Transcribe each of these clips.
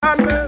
Yes,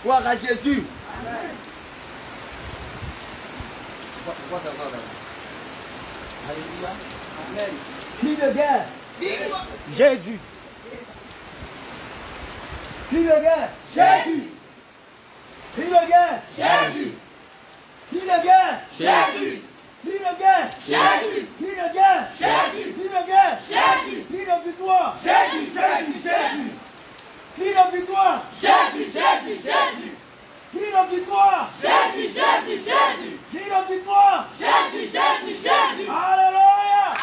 Gloire à Jésus. Alléluia. Amen. Cri de guerre. Jésus. Cri de guerre. Jésus. Cri de guerre. Jésus. Cri de guerre. Jésus. Cri de guerre. Jésus. Cri de guerre. Jésus. Cri de guerre. Jésus. Cri de victoire. Jésus. Jésus. Jésus. Cri de victoire. Jésus. Jésus. Jésus. Cri de victoire. Jésus. Jésus. Jésus. Cri de victoire. Jésus. Jésus. Jésus. Alléluia.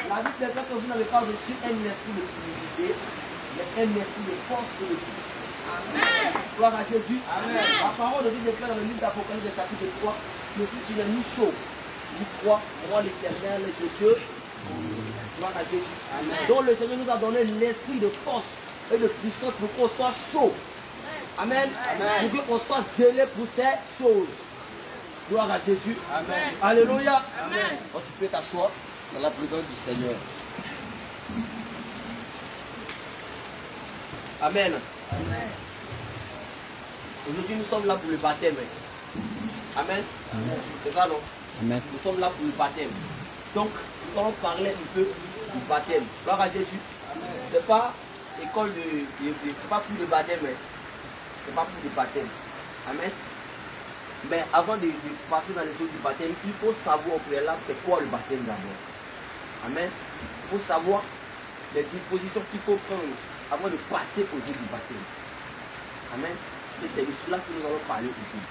La Bible déclare que vous n'avez pas reçu un esprit de timidité, mais un esprit de force et de puissance. Amen. Gloire à Jésus. Amen. La parole de Dieu déclare dans le livre d'Apocalypse chapitre 3 que si tu n'es ni chaud, ni froid, moi l'Éternel est Dieu. Gloire à Jésus. Amen. Donc le Seigneur nous a donné l'esprit de force et de puissance pour qu'on soit chaud. Amen. Amen. Pour qu'on soit zélé pour ces choses. Gloire à Jésus. Amen. Alléluia. Amen. Donc tu peux t'asseoir dans la présence du Seigneur. Amen. Amen. Aujourd'hui nous sommes là pour le baptême. Amen. Amen. C'est ça non? Amen. Nous sommes là pour le baptême. Donc nous allons parler un peu du baptême. Gloire à Jésus. C'est pas école c'est pas pour le baptême. C'est pas pour le baptême. Amen. Mais avant de passer dans les choses du baptême, il faut savoir au préalable c'est quoi le baptême d'abord. Amen. Il faut savoir les dispositions qu'il faut prendre avant de passer au jour du baptême. Amen. Et c'est de cela que nous allons parler aujourd'hui.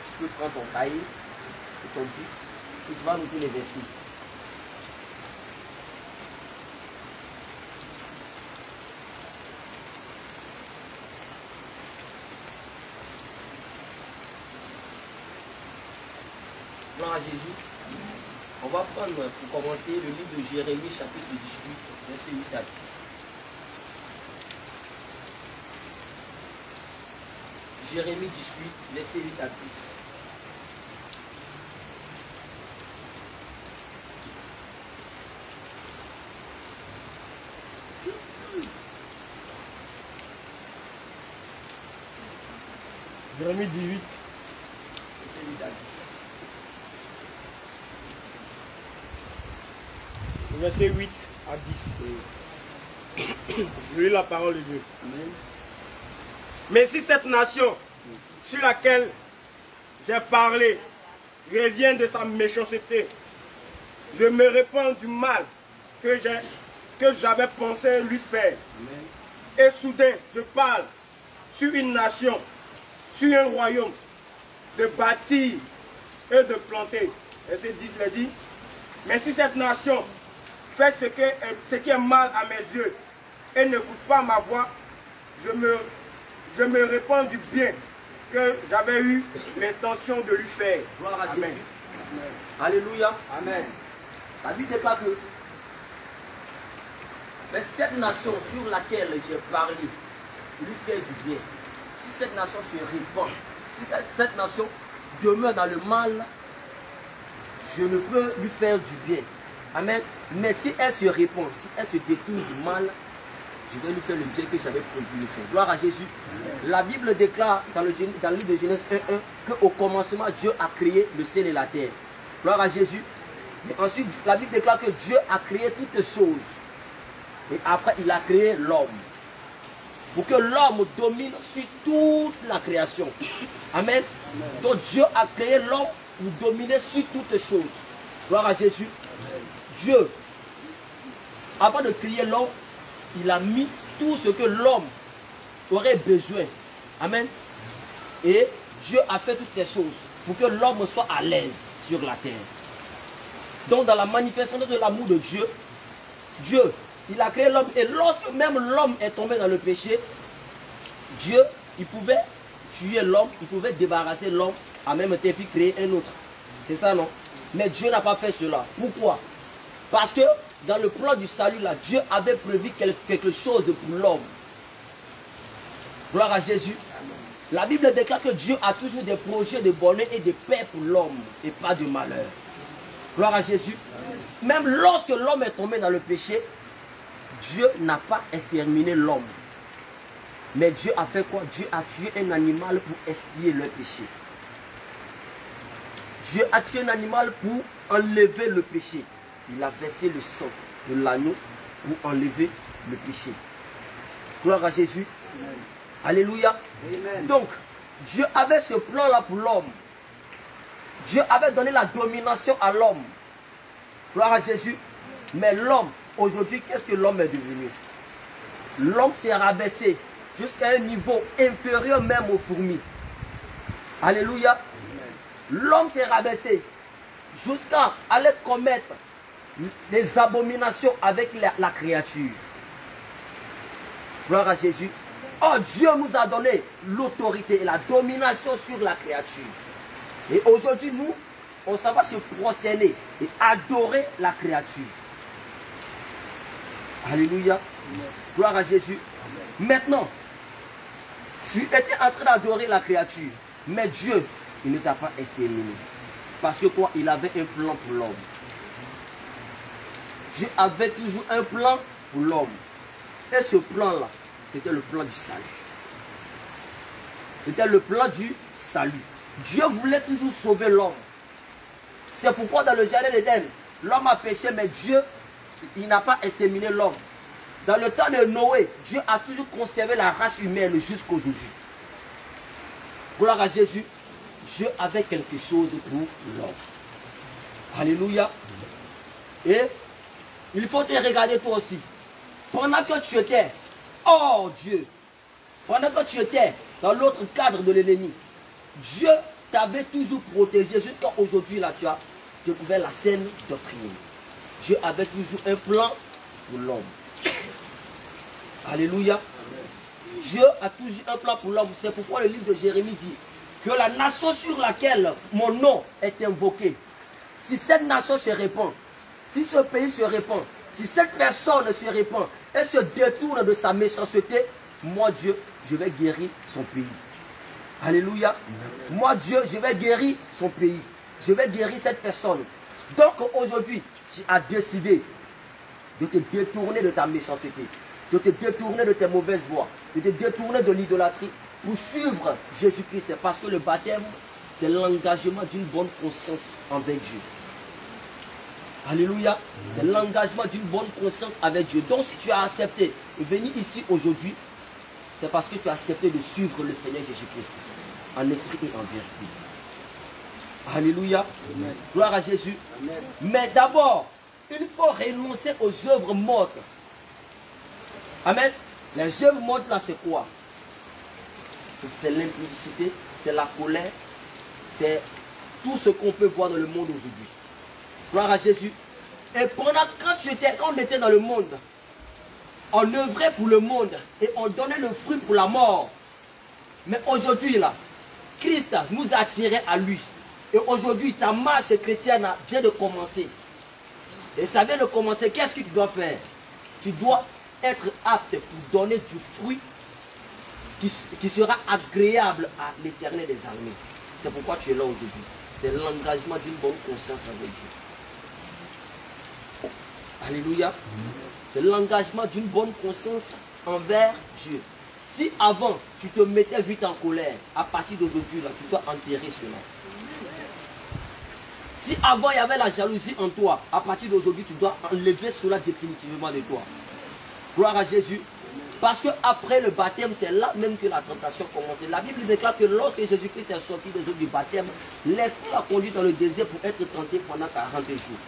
Tu peux prendre ton cahier et ton bic et tu vas noter les versets. Gloire à Jésus. On va prendre pour commencer le livre de Jérémie chapitre 18, verset 8 à 10. Jérémie 18, verset 8 à 10. Jérémie 18. Verset 8 à 10. Verset 8 à 10. Je lis la parole de Dieu. Amen. Mais si cette nation sur laquelle j'ai parlé revient de sa méchanceté, je me répands du mal que j'avais pensé lui faire. Amen. Et soudain, je parle sur une nation, sur un royaume, de bâtir et de planter. Verset 10 le dit. Mais si cette nation fait ce qui est mal à mes yeux et n'écoute pas ma voix, je me répands du bien que j'avais eu l'intention de lui faire. Gloire à Amen. Jésus. Alléluia. Amen. La Bible déclare que mais cette nation sur laquelle j'ai parlé lui fait du bien. Si cette nation se répand, si cette nation demeure dans le mal, je ne peux lui faire du bien. Amen. Mais si elle se répand, si elle se détourne du mal, je vais lui faire le bien que j'avais prévu lui faire. Gloire à Jésus. La Bible déclare dans le livre de Genèse 1:1 qu'au commencement, Dieu a créé le ciel et la terre. Gloire à Jésus. Et ensuite, la Bible déclare que Dieu a créé toutes choses. Et après, il a créé l'homme. Pour que l'homme domine sur toute la création. Amen. Donc Dieu a créé l'homme pour dominer sur toutes choses. Gloire à Jésus. Dieu, avant de créer l'homme, il a mis tout ce que l'homme aurait besoin. Amen. Et Dieu a fait toutes ces choses pour que l'homme soit à l'aise sur la terre. Donc dans la manifestation de l'amour de Dieu, Dieu, il a créé l'homme. Et lorsque même l'homme est tombé dans le péché, Dieu, il pouvait tuer l'homme, il pouvait débarrasser l'homme, en même temps puis créer un autre. C'est ça, non? Mais Dieu n'a pas fait cela. Pourquoi? Parce que dans le plan du salut, là, Dieu avait prévu quelque chose pour l'homme. Gloire à Jésus. La Bible déclare que Dieu a toujours des projets de bonheur et de paix pour l'homme et pas de malheur. Gloire à Jésus. Même lorsque l'homme est tombé dans le péché, Dieu n'a pas exterminé l'homme. Mais Dieu a fait quoi? Dieu a tué un animal pour expier le péché. Dieu a tué un animal pour enlever le péché. Il a versé le sang de l'agneau pour enlever le péché. Gloire à Jésus. Amen. Alléluia. Amen. Donc, Dieu avait ce plan-là pour l'homme. Dieu avait donné la domination à l'homme. Gloire à Jésus. Mais l'homme, aujourd'hui, qu'est-ce que l'homme est devenu? L'homme s'est rabaissé jusqu'à un niveau inférieur même aux fourmis. Alléluia. L'homme s'est rabaissé jusqu'à aller commettre des abominations avec la créature. Gloire à Jésus. Oh, Dieu nous a donné l'autorité et la domination sur la créature. Et aujourd'hui, nous, on s'en va se prosterner et adorer la créature. Alléluia. Gloire à Jésus. Maintenant, tu étais en train d'adorer la créature, mais Dieu, il ne t'a pas exterminé. Parce que quoi? Il avait un plan pour l'homme. Dieu avait toujours un plan pour l'homme. Et ce plan-là, c'était le plan du salut. C'était le plan du salut. Dieu voulait toujours sauver l'homme. C'est pourquoi dans le jardin d'Éden, l'homme a péché, mais Dieu, il n'a pas exterminé l'homme. Dans le temps de Noé, Dieu a toujours conservé la race humaine jusqu'à aujourd'hui. Gloire à Jésus. Dieu avait quelque chose pour l'homme. Alléluia. Et il faut te regarder toi aussi. Pendant que tu étais, oh Dieu, pendant que tu étais dans l'autre cadre de l'ennemi, Dieu t'avait toujours protégé jusqu'à aujourd'hui. Là, tu as découvert la saine doctrine. Dieu avait toujours un plan pour l'homme. Alléluia. Dieu a toujours un plan pour l'homme. C'est pourquoi le livre de Jérémie dit que la nation sur laquelle mon nom est invoqué, si cette nation se répand, si ce pays se répand, si cette personne se répand et se détourne de sa méchanceté, moi Dieu, je vais guérir son pays. Alléluia. Moi Dieu, je vais guérir son pays. Je vais guérir cette personne. Donc aujourd'hui, tu as décidé de te détourner de ta méchanceté, de te détourner de tes mauvaises voies, de te détourner de l'idolâtrie pour suivre Jésus-Christ. Parce que le baptême, c'est l'engagement d'une bonne conscience envers Dieu. Alléluia. C'est l'engagement d'une bonne conscience avec Dieu. Donc si tu as accepté de venir ici aujourd'hui, c'est parce que tu as accepté de suivre le Seigneur Jésus-Christ en esprit et en vérité. Alléluia. Amen. Gloire à Jésus. Amen. Mais d'abord, il faut renoncer aux œuvres mortes. Amen. Les œuvres mortes là, c'est quoi? C'est l'impudicité, c'est la colère, c'est tout ce qu'on peut voir dans le monde aujourd'hui. Gloire à Jésus. Et pendant quand on était dans le monde, on œuvrait pour le monde et on donnait le fruit pour la mort. Mais aujourd'hui là, Christ nous a attirés à lui. Et aujourd'hui, ta marche chrétienne vient de commencer. Et ça vient de commencer. Qu'est-ce que tu dois faire? Tu dois être apte pour donner du fruit qui sera agréable à l'Éternel des armées. C'est pourquoi tu es là aujourd'hui. C'est l'engagement d'une bonne conscience avec Dieu. Alléluia. C'est l'engagement d'une bonne conscience envers Dieu. Si avant, tu te mettais vite en colère, à partir d'aujourd'hui, là, tu dois enterrer cela. Si avant, il y avait la jalousie en toi, à partir d'aujourd'hui, tu dois enlever cela définitivement de toi. Gloire à Jésus. Parce qu'après le baptême, c'est là même que la tentation commence. La Bible déclare que lorsque Jésus-Christ est sorti des eaux du baptême, l'Esprit l'a conduit dans le désert pour être tenté pendant 40 jours.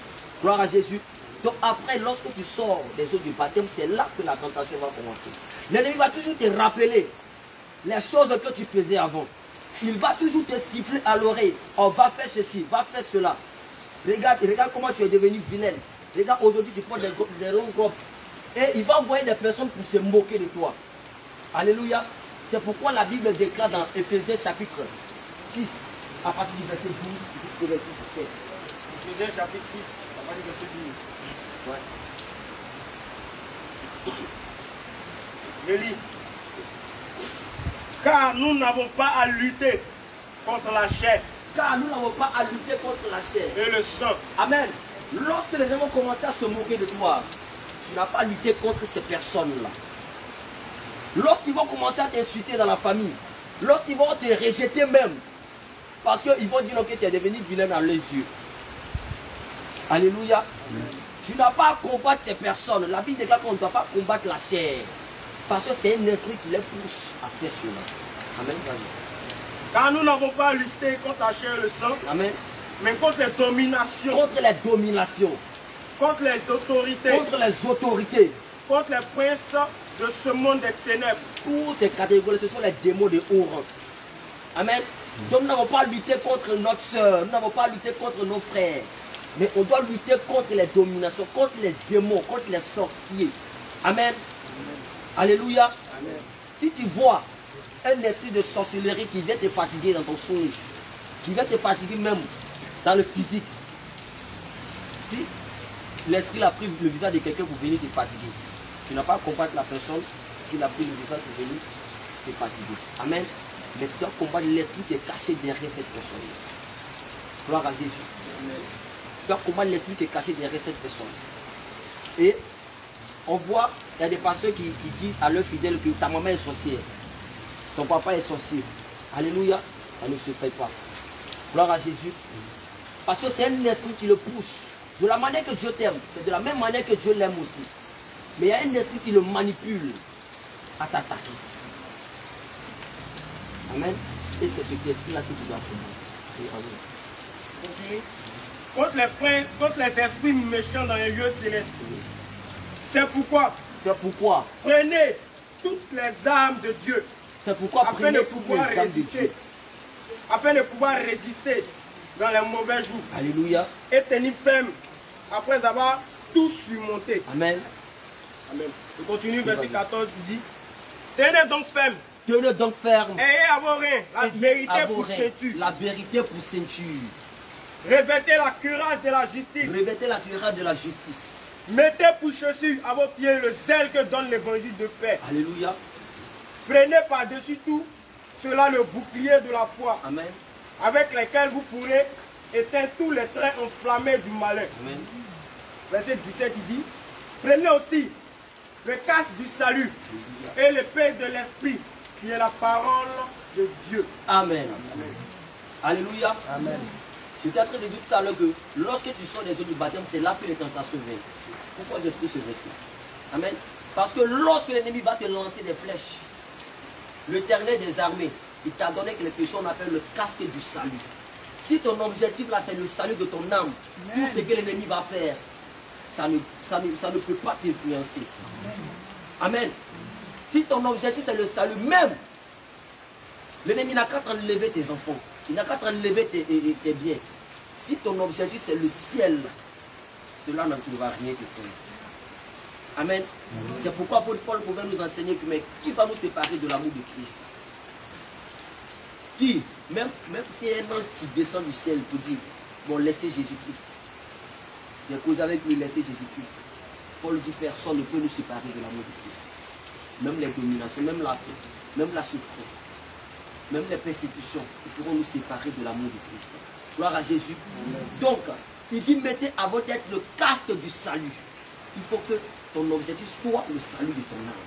Gloire à Jésus. Donc après, lorsque tu sors des eaux du baptême, c'est là que la tentation va commencer. L'ennemi va toujours te rappeler les choses que tu faisais avant. Il va toujours te siffler à l'oreille. On va faire ceci, va faire cela. Regarde comment tu es devenu vilaine. Regarde, aujourd'hui tu prends des longues robes. Et il va envoyer des personnes pour se moquer de toi. Alléluia. C'est pourquoi la Bible déclare dans Éphésiens chapitre 6, à partir du verset 12 jusqu'au verset 17. Éphésiens chapitre 6, à partir du verset 12. Ouais. Je lis. Car nous n'avons pas à lutter contre la chair Car nous n'avons pas à lutter contre la chair. et le sang. Amen. Lorsque les gens vont commencer à se moquer de toi, tu n'as pas à lutter contre ces personnes-là. Lorsqu'ils vont commencer à t'insulter dans la famille, lorsqu'ils vont te rejeter même, parce qu'ils vont dire que tu es devenu vilain dans les yeux. Alléluia. Tu n'as pas à combattre ces personnes. La Bible déclare qu'on ne doit pas combattre la chair. Parce que c'est un esprit qui les pousse à faire cela. Amen. Car nous n'avons pas à lutter contre la chair et le sang, Amen. mais contre les dominations, Contre les dominations, contre les autorités, contre les autorités, contre les princes de ce monde des ténèbres. toutes ces catégories, ce sont les démons de haut rang. Amen. Donc nous n'avons pas à lutter contre notre soeur, nous n'avons pas à lutter contre nos frères. Mais on doit lutter contre les dominations, contre les démons, contre les sorciers. Amen. Alléluia. Amen. Si tu vois un esprit de sorcellerie qui vient te fatiguer dans ton songe, qui vient te fatiguer même dans le physique, si l'esprit a pris le visage de quelqu'un pour venir te fatiguer, tu n'as pas à combattre la personne qui a pris le visage pour venir te fatiguer. Amen. Mais tu dois combattre l'esprit qui est caché derrière cette personne. Gloire à Jésus. Amen. Tu dois combattre l'esprit qui est caché derrière cette personne. Et on voit, il y a des pasteurs qui disent à leurs fidèles que ta maman est sorcière, ton papa est sorcier. Alléluia, ça ne se fait pas. Gloire à Jésus. Parce que c'est un esprit qui le pousse. De la manière que Dieu t'aime, c'est de la même manière que Dieu l'aime aussi. Mais il y a un esprit qui le manipule à t'attaquer. Amen. Et c'est cet esprit-là que tu dois combattre. Continue. Contre les esprits méchants dans les lieux célestes. C'est pourquoi C'est pourquoi, prenez toutes les armes de Dieu c'est pourquoi afin de prenez toutes pouvoir les âmes de résister. Dieu. Afin de pouvoir résister dans les mauvais jours Alléluia. et tenir ferme après avoir tout surmonté. Amen. Amen. Je continue, verset 14, il dit, tenez donc ferme, Tenez donc ferme. ayez à vos reins la vérité À vos pour reins, ceinture, la vérité pour ceinture. revêtez la cuirasse de la justice, Revêtez la cuirasse de la justice. mettez pour chaussure à vos pieds le zèle que donne l'évangile de paix. Alléluia. Prenez par-dessus tout cela le bouclier de la foi, Amen. avec lequel vous pourrez éteindre tous les traits enflammés du malin. Amen. Verset 17, il dit, prenez aussi le casque du salut et l'épée de l'esprit, qui est la parole de Dieu. Amen. Amen. Alléluia. Amen. J'étais en train de dire tout à l'heure que lorsque tu sors des eaux du baptême, c'est là que les tentations viennent. Pourquoi j'ai pris ce verset? Amen. Parce que lorsque l'ennemi va te lancer des flèches, l'Éternel des armées, il t'a donné quelque chose qu'on appelle le casque du salut. Si ton objectif là, c'est le salut de ton âme, tout ce que l'ennemi va faire, ça ne peut pas t'influencer. Amen. Si ton objectif c'est le salut, même, l'ennemi n'a qu'à t'enlever tes enfants, il n'a qu'à t'enlever tes biens. Si ton objectif c'est le ciel, cela ne va rien te faire. Amen. C'est pourquoi Paul pouvait nous enseigner que mais qui va nous séparer de l'amour de Christ? Qui? Même si un ange qui descend du ciel pour dire, bon, laissez Jésus-Christ. J'ai causé avec lui, laissez Jésus-Christ. Paul dit, personne ne peut nous séparer de l'amour de Christ. Même les dominations, même la faim, même la souffrance, même les persécutions, ils pourront nous séparer de l'amour de Christ. Gloire à Jésus. Donc, il dit, mettez à votre tête le casque du salut. Il faut que ton objectif soit le salut de ton âme.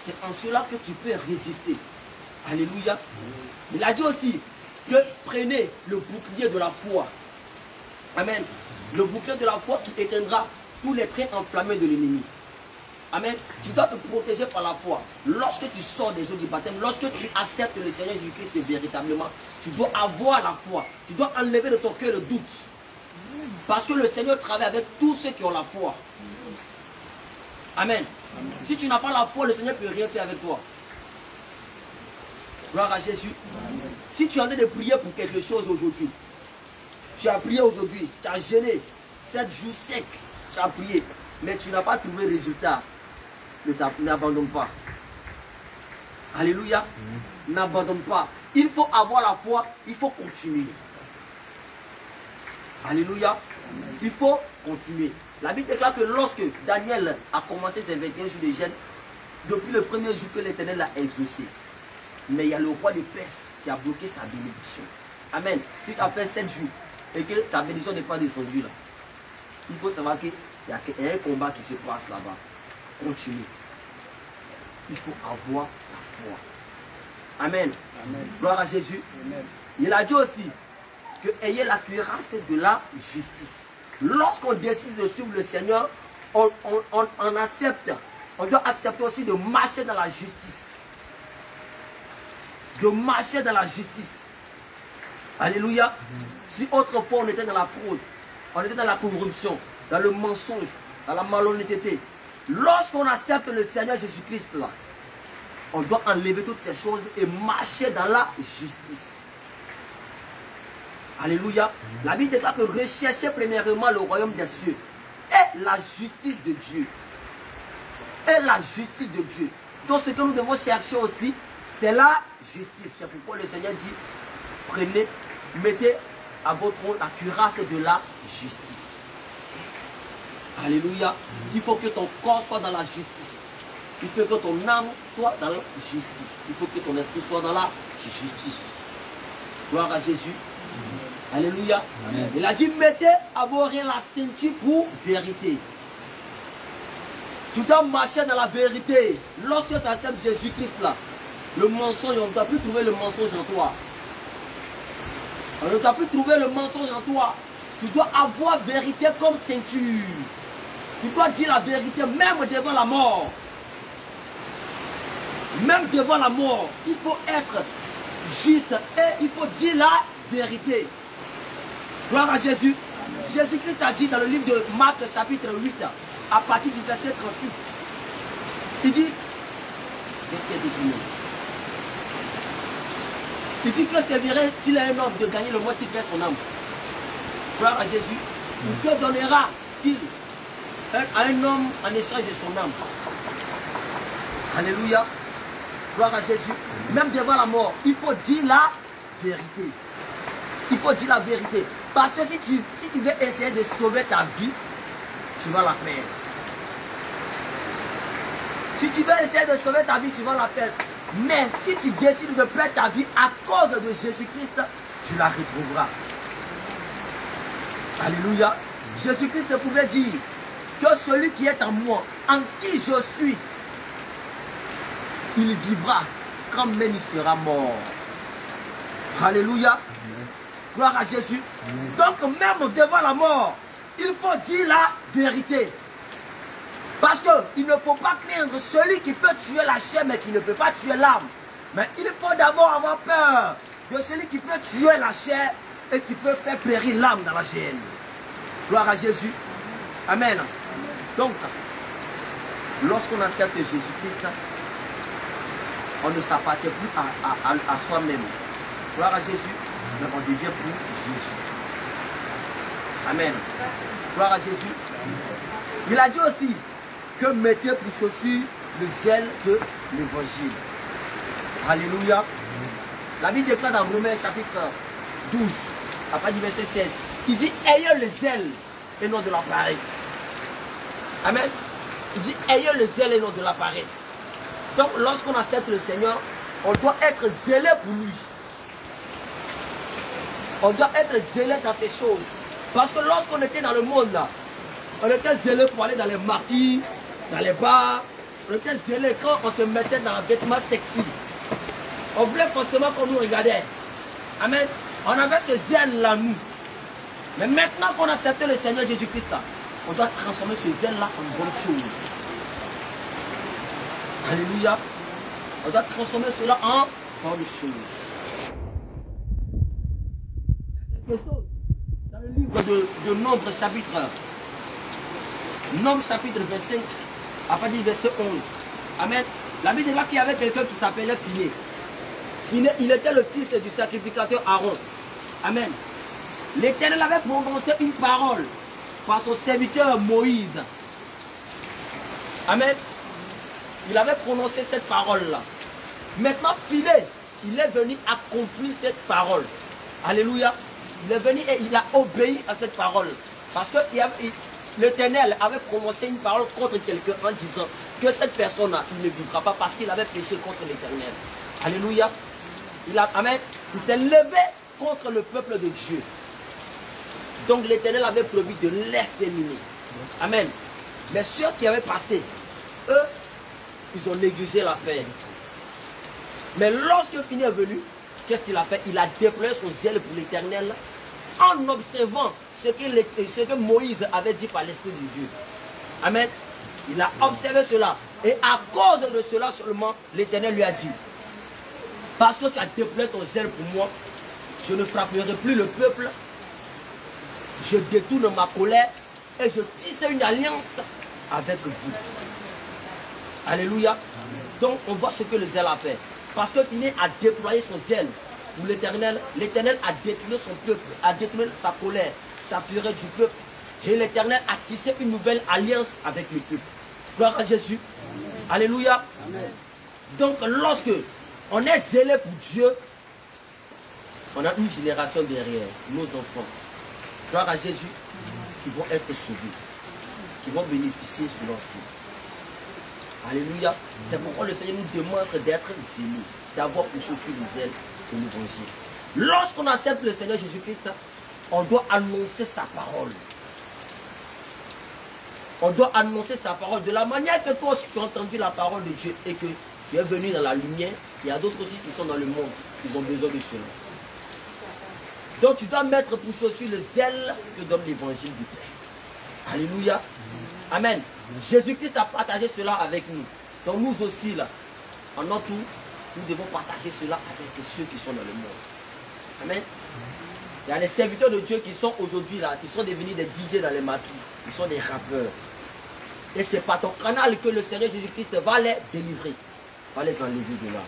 C'est en cela que tu peux résister. Alléluia. Il a dit aussi que prenez le bouclier de la foi. Amen. Le bouclier de la foi qui éteindra tous les traits enflammés de l'ennemi. Amen. Tu dois te protéger par la foi. Lorsque tu sors des eaux du baptême, lorsque tu acceptes le Seigneur Jésus-Christ véritablement, tu dois avoir la foi. Tu dois enlever de ton cœur le doute. Parce que le Seigneur travaille avec tous ceux qui ont la foi. Amen. Amen. Si tu n'as pas la foi, le Seigneur ne peut rien faire avec toi. Gloire à Jésus. Amen. Si tu es en train de prier pour quelque chose aujourd'hui, tu as prié aujourd'hui, tu as jeûné 7 jours secs, tu as prié, mais tu n'as pas trouvé le résultat, n'abandonne pas. Alléluia. N'abandonne pas. Il faut avoir la foi, il faut continuer. Alléluia. il faut continuer. La Bible déclare que lorsque Daniel a commencé ses 21 jours de jeûne, depuis le premier jour que l'Éternel l'a exaucé, mais il y a le roi de Perse qui a bloqué sa bénédiction. Amen. Si tu as fait 7 jours et que ta bénédiction n'est pas descendue là, il faut savoir qu'il y a un combat qui se passe là-bas. Continue. Il faut avoir la foi. Amen. Amen. Gloire à Jésus. Amen. Il a dit aussi que ayez la cuirasse de la justice. Lorsqu'on décide de suivre le Seigneur, on accepte. On doit accepter aussi de marcher dans la justice. De marcher dans la justice. Alléluia. Si autrefois on était dans la fraude, on était dans la corruption, dans le mensonge, dans la malhonnêteté. Lorsqu'on accepte le Seigneur Jésus-Christ là, on doit enlever toutes ces choses et marcher dans la justice. Alléluia. La Bible déclare que recherchez premièrement le royaume des cieux et la justice de Dieu. Et la justice de Dieu. Donc ce que nous devons chercher aussi, c'est la justice. C'est pourquoi le Seigneur dit, prenez, mettez à votre trône la cuirasse de la justice. Alléluia. Il faut que ton corps soit dans la justice. Il faut que ton âme soit dans la justice. Il faut que ton esprit soit dans la justice. Gloire à Jésus. Alléluia. Amen. Il a dit, mettez à vos oreilles la ceinture pour vérité. Tu dois marcher dans la vérité. Lorsque tu acceptes Jésus-Christ là, le mensonge, on ne doit plus trouver le mensonge en toi. On ne doit plus trouver le mensonge en toi. Tu dois avoir vérité comme ceinture. Tu dois dire la vérité même devant la mort. Même devant la mort, il faut être juste et il faut dire la vérité. Gloire à Jésus. Jésus-Christ a dit dans le livre de Marc chapitre 8, à partir du verset 36, il dit, qu'est-ce qu'il dit? Il dit que servirait-il à un homme de gagner le monde s'il fait son âme? Gloire à Jésus. Ou que donnera-t-il à un homme en échange de son âme? Alléluia. Gloire à Jésus. Même devant la mort, il faut dire la vérité. Il faut dire la vérité. Parce que si tu veux essayer de sauver ta vie, tu vas la perdre. Si tu veux essayer de sauver ta vie, tu vas la perdre. Mais si tu décides de perdre ta vie à cause de Jésus-Christ, tu la retrouveras. Alléluia. Jésus-Christ pouvait dire que celui qui est en moi, en qui je suis, il vivra quand même il sera mort. Alléluia. Gloire à Jésus. Donc même devant la mort, il faut dire la vérité. Parce qu'il ne faut pas craindre celui qui peut tuer la chair mais qui ne peut pas tuer l'âme. Mais il faut d'abord avoir peur de celui qui peut tuer la chair et qui peut faire périr l'âme dans la géhenne. Gloire à Jésus. Amen. Donc, lorsqu'on accepte Jésus-Christ, on ne s'appartient plus à soi-même. Gloire à Jésus, mais on devient pour Jésus. Amen. Gloire à Jésus. Il a dit aussi que mettez pour chaussure le zèle de l'évangile. Alléluia. La Bible déclare dans Romains chapitre 12, à partir du verset 16, il dit ayez le zèle et non de la paresse. Amen. Il dit ayez le zèle et non de la paresse. Donc lorsqu'on accepte le Seigneur, on doit être zélé pour lui. On doit être zélé dans ces choses. Parce que lorsqu'on était dans le monde là, on était zélé pour aller dans les maquis, dans les bars. On était zélé quand on se mettait dans un vêtement sexy. On voulait forcément qu'on nous regardait. Amen. On avait ce zèle là nous. Mais maintenant qu'on a accepté le Seigneur Jésus-Christ, on doit transformer ce zèle là en bonne chose. Alléluia. On doit transformer cela en bonne chose. Il y a quelque chose dans le livre de Nombre chapitre 25, à partir du verset 11. Amen. La Bible dit qu'il y avait quelqu'un qui s'appelait Phiné. Phiné, il était le fils du sacrificateur Aaron. Amen. L'Éternel avait prononcé une parole par son serviteur Moïse. Amen. Il avait prononcé cette parole-là. Maintenant, Phiné, il est venu accomplir cette parole. Alléluia. Il est venu et il a obéi à cette parole. Parce que l'Éternel avait prononcé une parole contre quelqu'un en disant que cette personne-là, il ne vivra pas parce qu'il avait péché contre l'Éternel. Alléluia. Amen. Il s'est levé contre le peuple de Dieu. Donc l'Éternel avait promis de l'exterminer. Amen. Mais ceux qui avaient passé, eux, ils ont négligé l'affaire. Mais lorsque Fini est venu, qu'est-ce qu'il a fait? Il a déployé son zèle pour l'Éternel en observant ce que Moïse avait dit par l'Esprit de Dieu. Amen. Il a observé cela. Et à cause de cela seulement, l'Éternel lui a dit, parce que tu as déployé ton zèle pour moi, je ne frapperai plus le peuple, je détourne ma colère et je tisse une alliance avec vous. Alléluia. Amen. Donc on voit ce que le zèle a fait. Parce que Fini a déployé son zèle pour l'Éternel. L'Éternel a détourné son peuple, a détourné sa colère, sa fureur du peuple. Et l'Éternel a tissé une nouvelle alliance avec le peuple. Gloire à Jésus. Amen. Alléluia. Amen. Donc lorsque on est zélé pour Dieu, on a une génération derrière, nos enfants. Gloire à Jésus, qui vont être sauvés, qui vont bénéficier sur leur sein. Alléluia. C'est pourquoi le Seigneur nous demande d'être zélés, d'avoir pour chaussure les ailes de l'évangile. Lorsqu'on accepte le Seigneur Jésus-Christ, on doit annoncer sa parole. On doit annoncer sa parole de la manière que toi aussi tu as entendu la parole de Dieu et que tu es venu dans la lumière. Il y a d'autres aussi qui sont dans le monde, qui ont besoin de cela. Donc tu dois mettre pour chaussure le zèle que donne l'évangile du Père. Alléluia. Amen. Jésus-Christ a partagé cela avec nous. Donc nous aussi là, en notre tour, nous devons partager cela avec ceux qui sont dans le monde. Amen. Il y a des serviteurs de Dieu qui sont aujourd'hui là, qui sont devenus des DJ dans les maquis. Ils sont des rappeurs. Et c'est par ton canal que le Seigneur Jésus-Christ va les délivrer, va les enlever de là.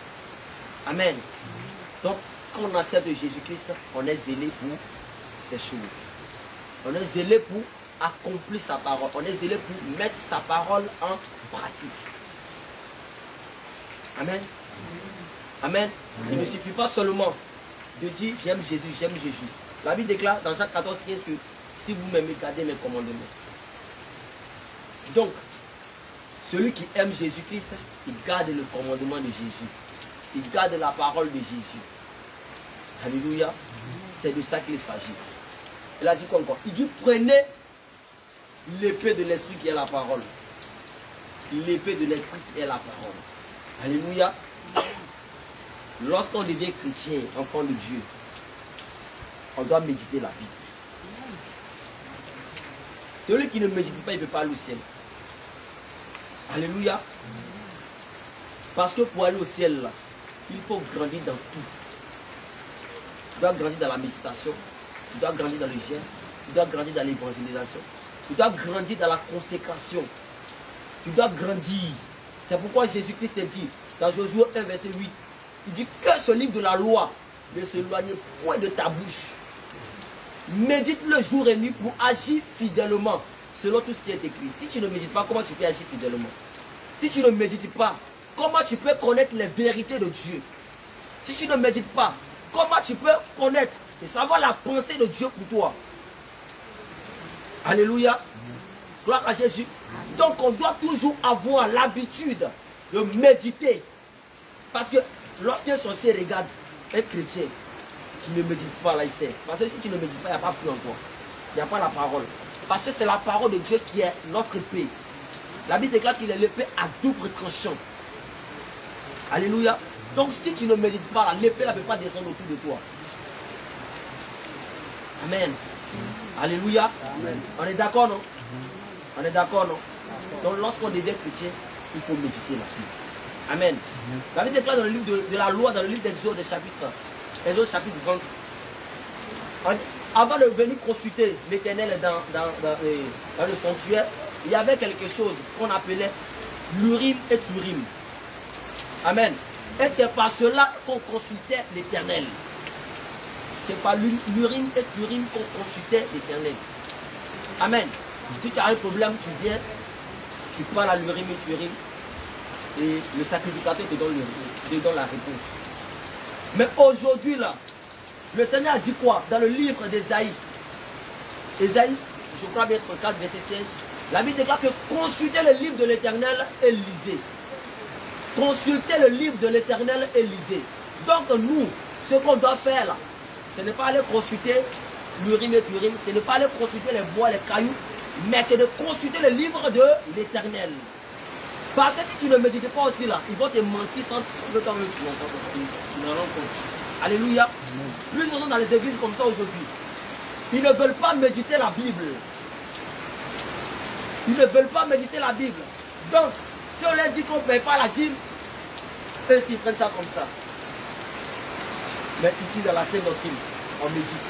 Amen. Donc quand on accepte Jésus-Christ, on est zélé pour ces choses. On est zélé pour accomplir sa parole. On est zélé pour mettre sa parole en pratique. Amen. Amen. Il ne suffit pas seulement de dire j'aime Jésus, j'aime Jésus. La Bible déclare dans Jacques 14, 15 que si vous m'aimez, gardez mes commandements. Donc, celui qui aime Jésus-Christ, il garde le commandement de Jésus. Il garde la parole de Jésus. Alléluia. C'est de ça qu'il s'agit. Il a dit quoi encore? Il dit prenez l'épée de l'esprit qui est la parole. L'épée de l'esprit qui est la parole. Alléluia. Lorsqu'on devient chrétien, enfant de Dieu, on doit méditer la Bible. Celui qui ne médite pas, il ne peut pas aller au ciel. Alléluia. Parce que pour aller au ciel, là, il faut grandir dans tout. Tu dois grandir dans la méditation, tu dois grandir dans le jeûne, tu dois grandir dans l'évangélisation, tu dois grandir dans la consécration, tu dois grandir. C'est pourquoi Jésus-Christ dit dans Josué 1, verset 8, il dit que ce livre de la loi ne s'éloigne point de ta bouche. Médite-le jour et nuit pour agir fidèlement selon tout ce qui est écrit. Si tu ne médites pas, comment tu peux agir fidèlement? Si tu ne médites pas, comment tu peux connaître les vérités de Dieu? Si tu ne médites pas, comment tu peux connaître et savoir la pensée de Dieu pour toi? Alléluia. Gloire à Jésus. Donc on doit toujours avoir l'habitude de méditer. Parce que lorsqu'un sorcier regarde un chrétien qui ne médite pas, là il sait. Parce que si tu ne médites pas, il n'y a pas plus en toi. Il n'y a pas la parole. Parce que c'est la parole de Dieu qui est notre épée. La Bible déclare qu'il est l'épée à double tranchant. Alléluia. Donc si tu ne médites pas, l'épée ne peut pas descendre autour de toi. Amen. Alléluia. Amen. On est d'accord, non? On est d'accord, non? Donc lorsqu'on devient chrétien, il faut méditer la Bible. Amen. La Bible déclare dans le livre de la loi, dans le livre d'Exode, chapitre 30. Avant de venir consulter l'Éternel dans le sanctuaire, il y avait quelque chose qu'on appelait l'Urim et Thurim. Amen. Et c'est par cela qu'on consultait l'Éternel. C'est par l'Urim et Thurim qu'on consultait l'Éternel. Amen. Si tu as un problème, tu viens, tu parles à l'Urim et Thurim, et le sacrificateur te donne la réponse. Mais aujourd'hui, là, le Seigneur a dit quoi? Dans le livre d'Ésaïe, Ésaïe je crois bien 34, verset 16, la Bible déclare que consultez le livre de l'Éternel et lisez. Consultez le livre de l'Éternel et lisez. Donc nous, ce qu'on doit faire là, ce n'est pas aller consulter l'Urim et Thurim, ce n'est pas aller consulter les bois, les cailloux, mais c'est de consulter le livre de l'Éternel. Parce que si tu ne médites pas aussi là, ils vont te mentir sans le temps que tu n'en rends compte. Alléluia. Plusieurs sont dans les églises comme ça aujourd'hui. Ils ne veulent pas méditer la Bible. Ils ne veulent pas méditer la Bible. Donc, si on leur dit qu'on ne paye pas la dîme, eux s'ils prennent ça comme ça. Mais ici dans la Sainte Doctrine, on médite.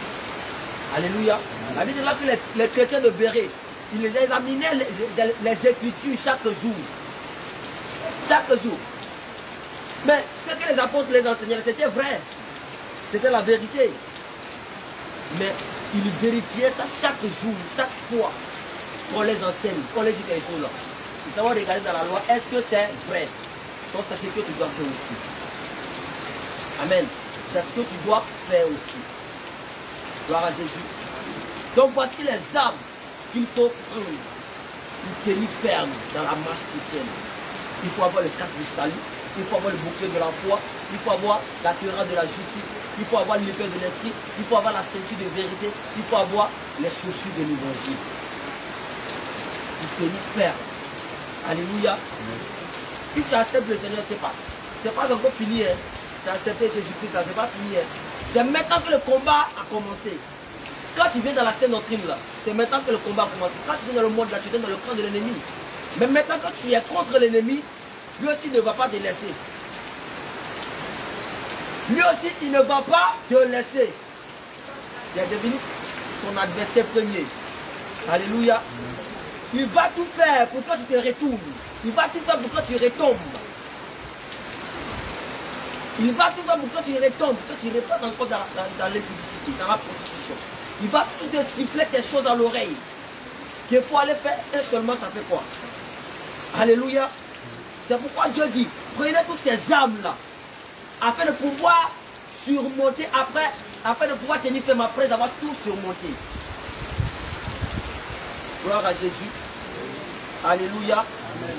Alléluia. La Bible dit là que les chrétiens de Béret, ils les examinaient les Écritures chaque jour. Chaque jour. Mais ce que les apôtres les enseignaient, c'était vrai. C'était la vérité. Mais ils vérifiaient ça chaque jour, chaque fois qu'on les enseigne, qu'on les dit quelque chose là. Ils savent regarder dans la loi, est-ce que c'est vrai? Donc c'est ce que tu dois faire aussi. Amen. C'est ce que tu dois faire aussi. Gloire à Jésus. Donc voici les armes qu'il faut prendre pour tenir ferme dans la marche chrétienne. Il faut avoir le casque du salut, il faut avoir le bouclier de la foi, il faut avoir la cuirasse de la justice, il faut avoir l'épée de l'esprit, il faut avoir la ceinture de vérité, il faut avoir les chaussures de l'évangile. Pour tenir ferme. Alléluia. Si tu acceptes le Seigneur, c'est pas encore fini. Hein. Tu as accepté Jésus-Christ, c'est pas fini. Hein. C'est maintenant que le combat a commencé. Quand tu viens dans la Sainte Doctrine là, c'est maintenant que le combat a commencé. Quand tu viens dans le monde là, tu viens dans le camp de l'ennemi. Mais maintenant que tu es contre l'ennemi, lui aussi ne va pas te laisser. Lui aussi, il ne va pas te laisser. Il est devenu son adversaire premier. Alléluia. Il va tout faire pour que tu te retournes. Il va tout faire pour que tu retombes. Il va tout faire pour que tu retombes, que tu repasses encore dans l'impudicité, dans la prostitution. Il va tout te siffler tes choses dans l'oreille. Qu'il faut aller faire un seulement, ça fait quoi? Alléluia. C'est pourquoi Dieu dit, prenez toutes ces armes-là, afin de pouvoir surmonter après, afin de pouvoir tenir ferme après avoir tout surmonté. Gloire à Jésus. Alléluia. Amen.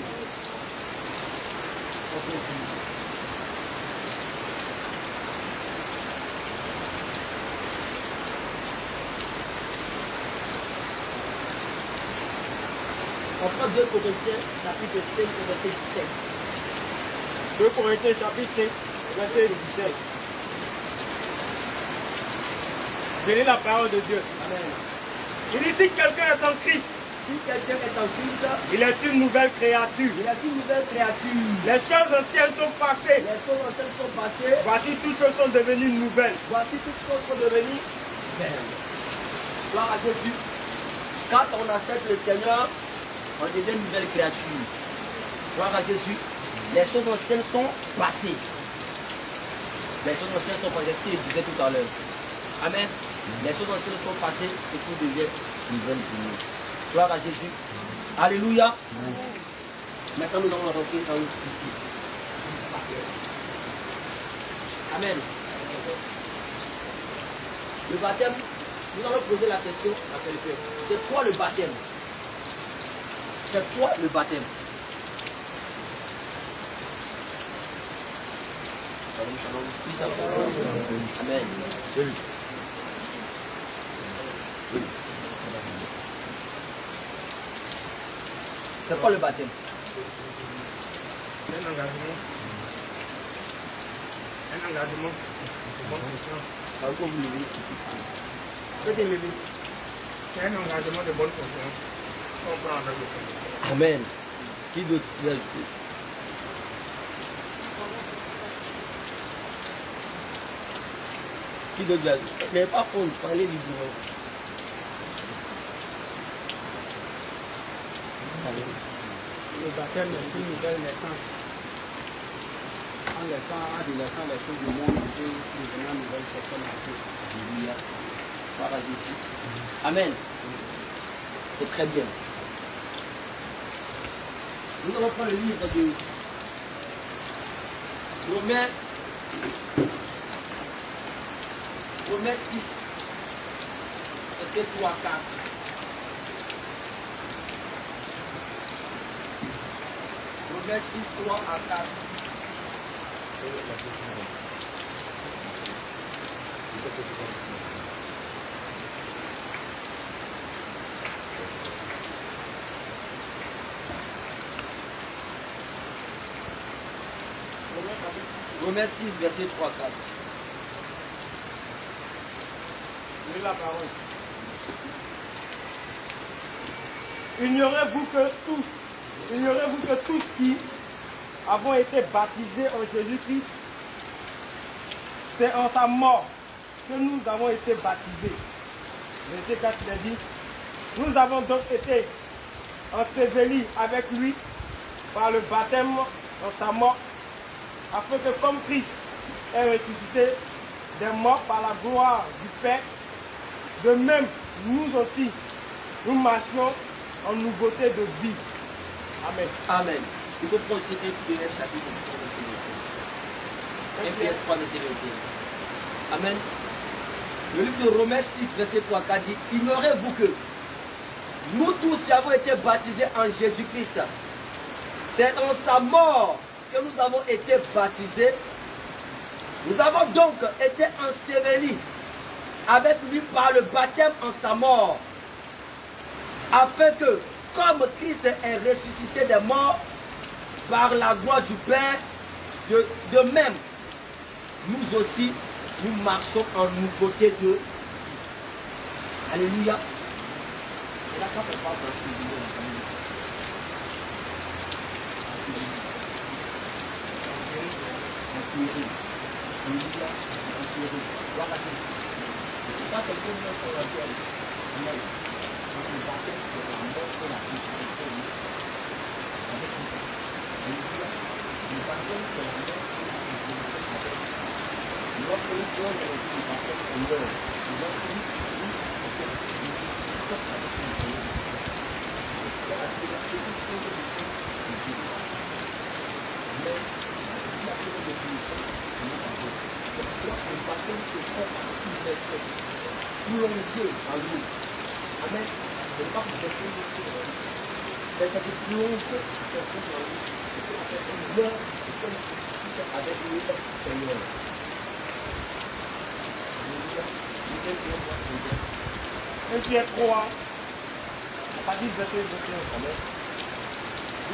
On prend 2 Corinthiens, chapitre 5, verset 17. 2 Corinthiens, chapitre 5, verset 17. Je lis la parole de Dieu. Amen. Il dit, si quelqu'un est en Christ, si quelqu'un est en Christ, il est une nouvelle créature. Il est une nouvelle créature. Les choses anciennes sont passées. Les choses anciennes sont passées. Voici toutes choses sont devenues nouvelles. Voici toutes choses sont devenues nouvelles. Gloire à Jésus. Quand on accepte le Seigneur, on devient une nouvelle créature. Gloire à Jésus. Les choses anciennes sont passées. Les choses anciennes sont passées. C'est ce qu'il disait tout à l'heure. Amen. Les choses anciennes sont passées et tout devient nouvelle pour nous. Gloire à Jésus. Alléluia. Maintenant, nous allons rentrer dans le ici. Amen. Le baptême, nous allons poser la question à quelqu'un. C'est quoi le baptême? C'est quoi le baptême? Amen. C'est quoi le baptême? C'est un engagement. Un engagement de bonne conscience. C'est un engagement de bonne conscience. On prend avec le Seigneur. Amen. Qui d'autre? Qui d'autre? Mais pas pour parler librement. Le baptême est une nouvelle naissance. En délaissant les choses du monde, Dieu devenant une nouvelle personne en Christ. Alléluia. Gloire à Jésus. Amen. C'est très bien. Nous allons prendre le livre de Romains 6, verset 3 à 4. Romains 6, 3 à 4. Romains 6, verset 3 à 4. Lis la parole. Ignorez-vous que tous qui avons été baptisés en Jésus-Christ, c'est en sa mort que nous avons été baptisés. Verset 4, il a dit, nous avons donc été ensevelis avec lui par le baptême en sa mort, afin que comme Christ est ressuscité des morts par la gloire du Père, de même, nous aussi, nous marchions en nouveauté de vie. Amen. Amen. Il faut prendre ce premier chapitre de 1 Pierre 3, verset 21. Amen. Le livre de Romains 6, verset 3 4 dit, ignorez-vous que nous tous qui avons été baptisés en Jésus-Christ, c'est en sa mort que nous avons été baptisés. Nous avons donc été ensevelis avec lui par le baptême en sa mort, afin que, comme Christ est ressuscité des morts par la gloire du Père, de même, nous aussi, nous marchons en nouveauté de vie. Alléluia. Et là, quand on parle pas quelqu'un d'autre sur la terre. Amen. Quand le baptême, c'est la mort pour la crucifixion. Avec Christ. Alléluia. Le baptême, c'est la mort pour la crucifixion. Lorsque nous sommes dans le baptême, on meurt. Lorsque nous sommes avec le Seigneur. C'est la crucifixion de Christ. Mais, la crucifixion de Christ, c'est notre baptême. C'est pourquoi le baptême se fait partie de notre plongé en nous. Amen. Je ne sais pas vous dire mais ça fait plonger la personne en nous. C'est que la personne meurt et qu'elle se avec le Seigneur. Un Pierre 3, à partir du verset 21. Amen.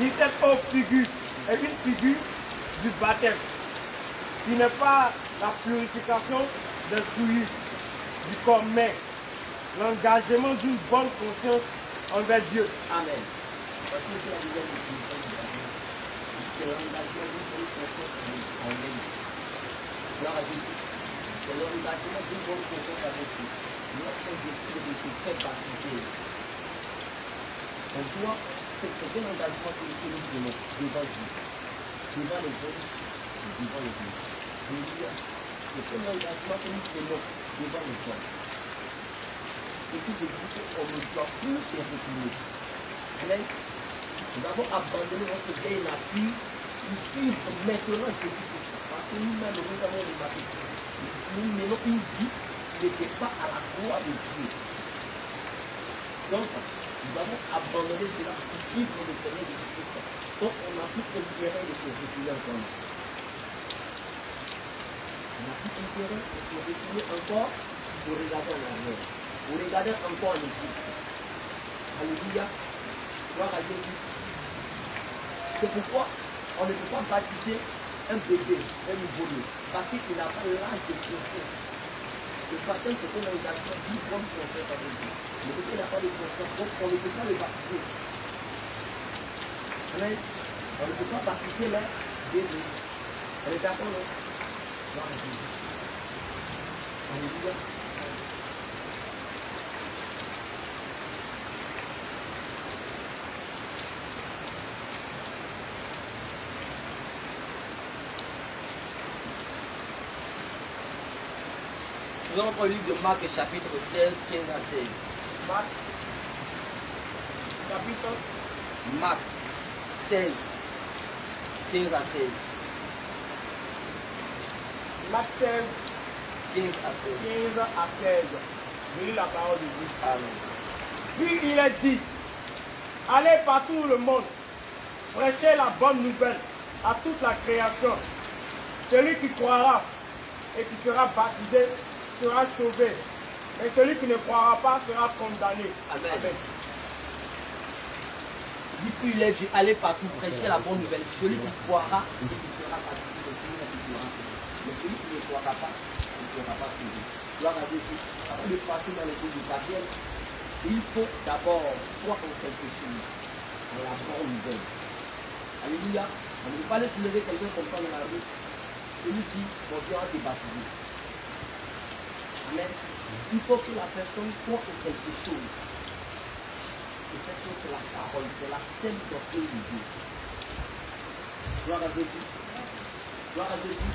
Lis cette autre figure est une figure du baptême, qui n'est pas la purification des souillures du corps, mais l'engagement d'une bonne conscience envers Dieu. Amen. Parce que c'est la nouvelle définition du baptême. C'est l'engagement d'une bonne conscience envers Dieu. Gloire à Jésus. C'est l'engagement d'une bonne conscience avec Dieu. Lorsqu'on décide de se faire baptiser, on doit, c'est un engagement que nous donnons devant Dieu, devant les hommes et devant les dieux. Alléluia. C'est un engagement que nous donnons devant les hommes. Et puis je dis qu'on ne doit plus se retourner. Amen. Nous avons abandonné notre vieille nature pour suivre maintenant Jésus-Christ. Parce que nous-mêmes, nous avons le baptême. Nous menons une vie qui n'était pas à la gloire de Dieu. Donc, nous avons abandonné cela pour suivre le Seigneur Jésus-Christ. Donc, on n'a plus intérêt de se retourner encore. On n'a plus intérêt de se retourner encore pour regarder en arrière. Pour regarder encore en Égypte. Alléluia. Gloire à Jésus. C'est pourquoi on ne peut pas baptiser un bébé, un nouveau-né, parce qu'il n'a pas l'âge de conscience. Le baptême, c'est une organisation d'une bonne conscience avec Dieu. Le bébé n'a pas de conscience, donc on ne peut pas le baptiser. Amen. On ne peut pas baptiser le bébé. On est d'accord, non? Gloire à Jésus. Alléluia. Nous allons prendre le livre de Marc chapitre 16, 15 à 16. Marc, chapitre Marc 16, 15 à 16. Marc 16, 15 à 16. 15 à 16. Je lis la parole de Dieu. Amen. Puis il est dit, allez par tout le monde prêcher la bonne nouvelle à toute la création. Celui qui croira et qui sera baptisé sera sauvé. Mais celui qui ne croira pas sera condamné. Amen. Amen. Dit puis il est dit, allez partout prêcher la bonne nouvelle. Celui qui croira et qui sera baptisé, celui qui sera sauvé. Mais celui qui ne croira pas, il ne sera pas sauvé. Gloire à Jésus. Avant de passer dans les cours du baptême, il faut d'abord croire en quelque chose, en la bonne nouvelle. Alléluia. On ne peut pas laisser lever quelqu'un comme ça dans la rue. Celui qui va bien te baptiser. Amen. Il faut que la personne croit en quelque chose. Et cette chose, c'est la parole, c'est la sainte doctrine de Dieu. Gloire à Jésus. Gloire à Jésus.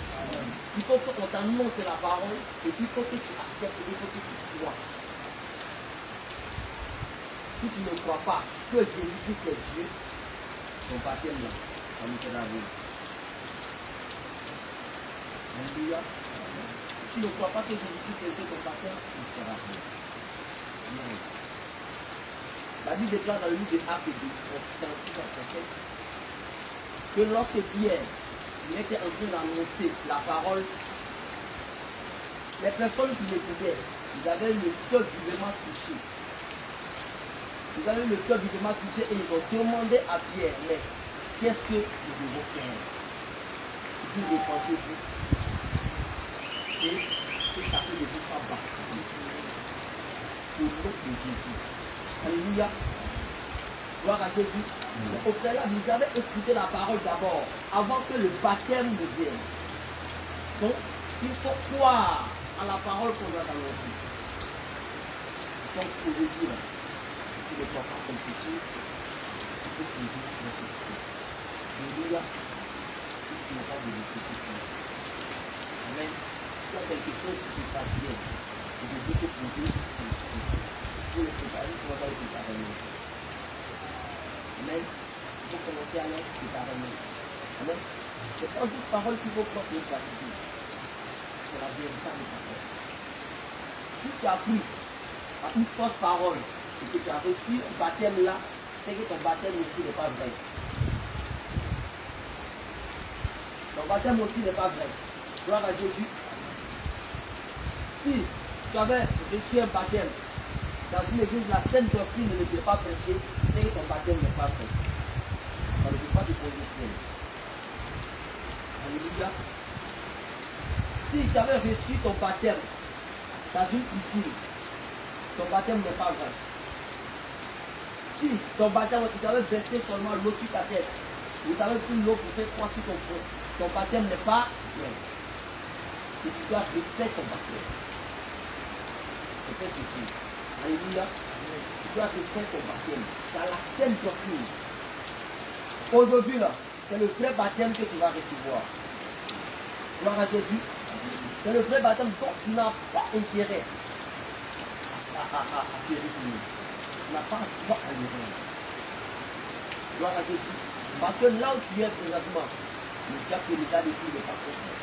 Il faut qu'on t'annonce la parole et il faut que tu acceptes, il faut que tu crois. Si tu ne crois pas que Jésus-Christ est Dieu, ton baptême là, ça nous fait la vie. Alléluia. Si tu ne crois pas que Jésus-Christ est Dieu, ton baptême, il sera fait. La Bible déclare dans le livre des Actes 2, 36 que lorsque Pierre était en train d'annoncer la parole, les personnes qui l'écoutaient, ils avaient le cœur vivement touché. Ils avaient le cœur vivement touché et ils ont demandé à Pierre, mais qu'est-ce que nous devons faire? Il dit, répandez-vous et que chacun de vous soit baptisé au nom de Jésus. Alléluia. Gloire à Jésus. Au préalable, ils avaient écouté la parole d'abord, avant que le baptême ne vienne. Donc, il faut croire à la parole qu'on doit annoncer. Donc, aujourd'hui, là, tu ne crois pas comme ceci, tu peux toujours réfléchir. Alléluia. Tu n'as pas de réflexion. Amen. Tu as quelque chose qui se passe bien. Et de Dieu te poser, pour le préparer, tu ne vas pas le préparer. Amen. Il faut commencer à l'être préparer. Amen. C'est pas une parole qu'il faut prendre et pratiquer. C'est la véritable parole. Si tu as pris à une fausse parole et que tu as reçu un baptême là, c'est que ton baptême aussi n'est pas vrai. Ton baptême aussi n'est pas vrai. Gloire à Jésus. Si tu avais reçu un baptême dans une église, la sainte doctrine ne peut pas prêcher, c'est que ton baptême n'est pas vrai. On ne peut pas te positionner. Alléluia. Si tu avais reçu ton baptême dans une piscine, ton baptême n'est pas vrai. Si ton baptême, tu avais versé seulement l'eau sur ta tête, ou tu avais pris l'eau pour faire croire sur ton front, ton baptême n'est pas vrai. Et tu dois refaire ton baptême. C'est fait ici. Alléluia. Tu dois refaire ton baptême. Dans la sainte doctrine. Aujourd'hui, là, c'est le vrai baptême que tu vas recevoir. Gloire à Jésus. C'est le vrai baptême dont tu n'as pas intérêt à te réunir. Tu n'as pas droit à l'erreur. Gloire à Jésus. Parce que là où tu es présentement, le diable que l'état de vie n'est pas complet.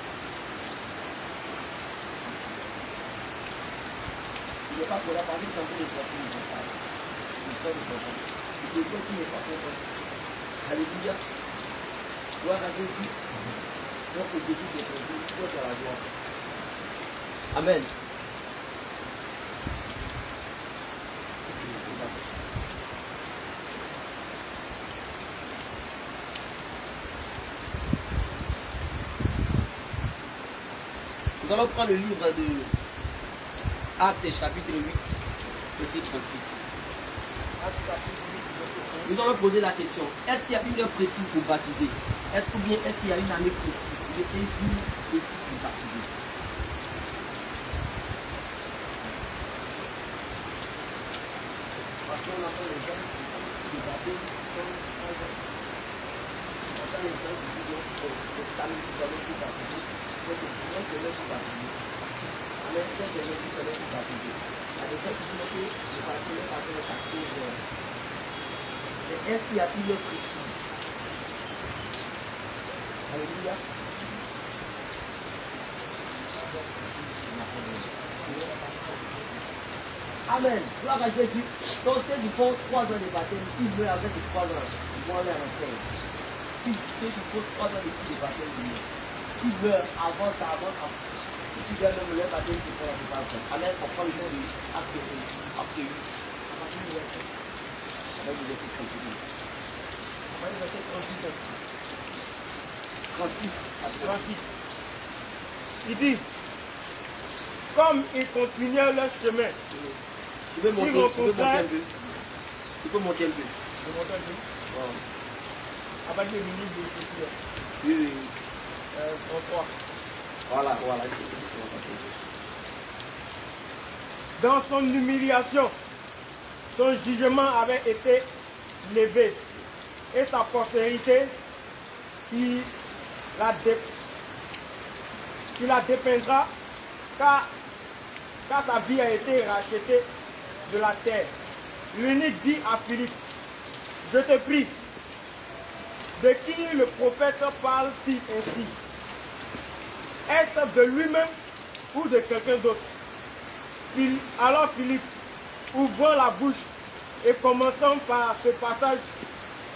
Il n'est pas pour la partie de changer les sorties de son père. Il sort de son père. Il te dit qu'il n'est pas content. Alléluia. Gloire à Jésus. Donc le début de ton vie, toi tu as la joie. Amen. Nous allons prendre le livre de Actes chapitre 8, verset 38. Nous allons poser la question, est-ce qu'il y a une heure précise pour baptiser? Est-ce qu'il y a une année précise? Il y a un jour précis pour baptiser. Parce qu'on entend les gens qui baptisent comme un jour. On entend les gens qui disent que le samedi, tu dois tout baptiser. Que c'est dimanche, tu dois tout baptiser. Mais c'est des gens qui se laissent baptiser. Il y a des gens qui disent que le baptême est après le 14 heures. Mais est-ce qu'il y a une heure précise? Alléluia. Amen. Gloire à Jésus. Donc ceux qui font 3 ans de baptême, s'ils veulent avec ces 3 ans, ils vont aller à l'enfer. Si ceux qui posent 3 ans d'études de baptême du monde, qui meurent avant ça, si tu viens même leur baptême, tu prends la plupart. Amen, on prend le nom de Actéus. Avec le verset 38. Avec le verset 36. Il dit, comme ils continuaient leur chemin, tu peux monter un peu. Tu peux monter un peu. Avec les ministres de l'Écriture. Oui. 33. Voilà. Dans son humiliation, son jugement avait été levé et sa postérité qui la dépeindra car sa vie a été rachetée de la terre. L'unique dit à Philippe, je te prie, de qui le prophète parle-t-il ainsi? Est-ce de lui-même ou de quelqu'un d'autre? Alors Philippe, ouvrant la bouche et commençant par ce passage,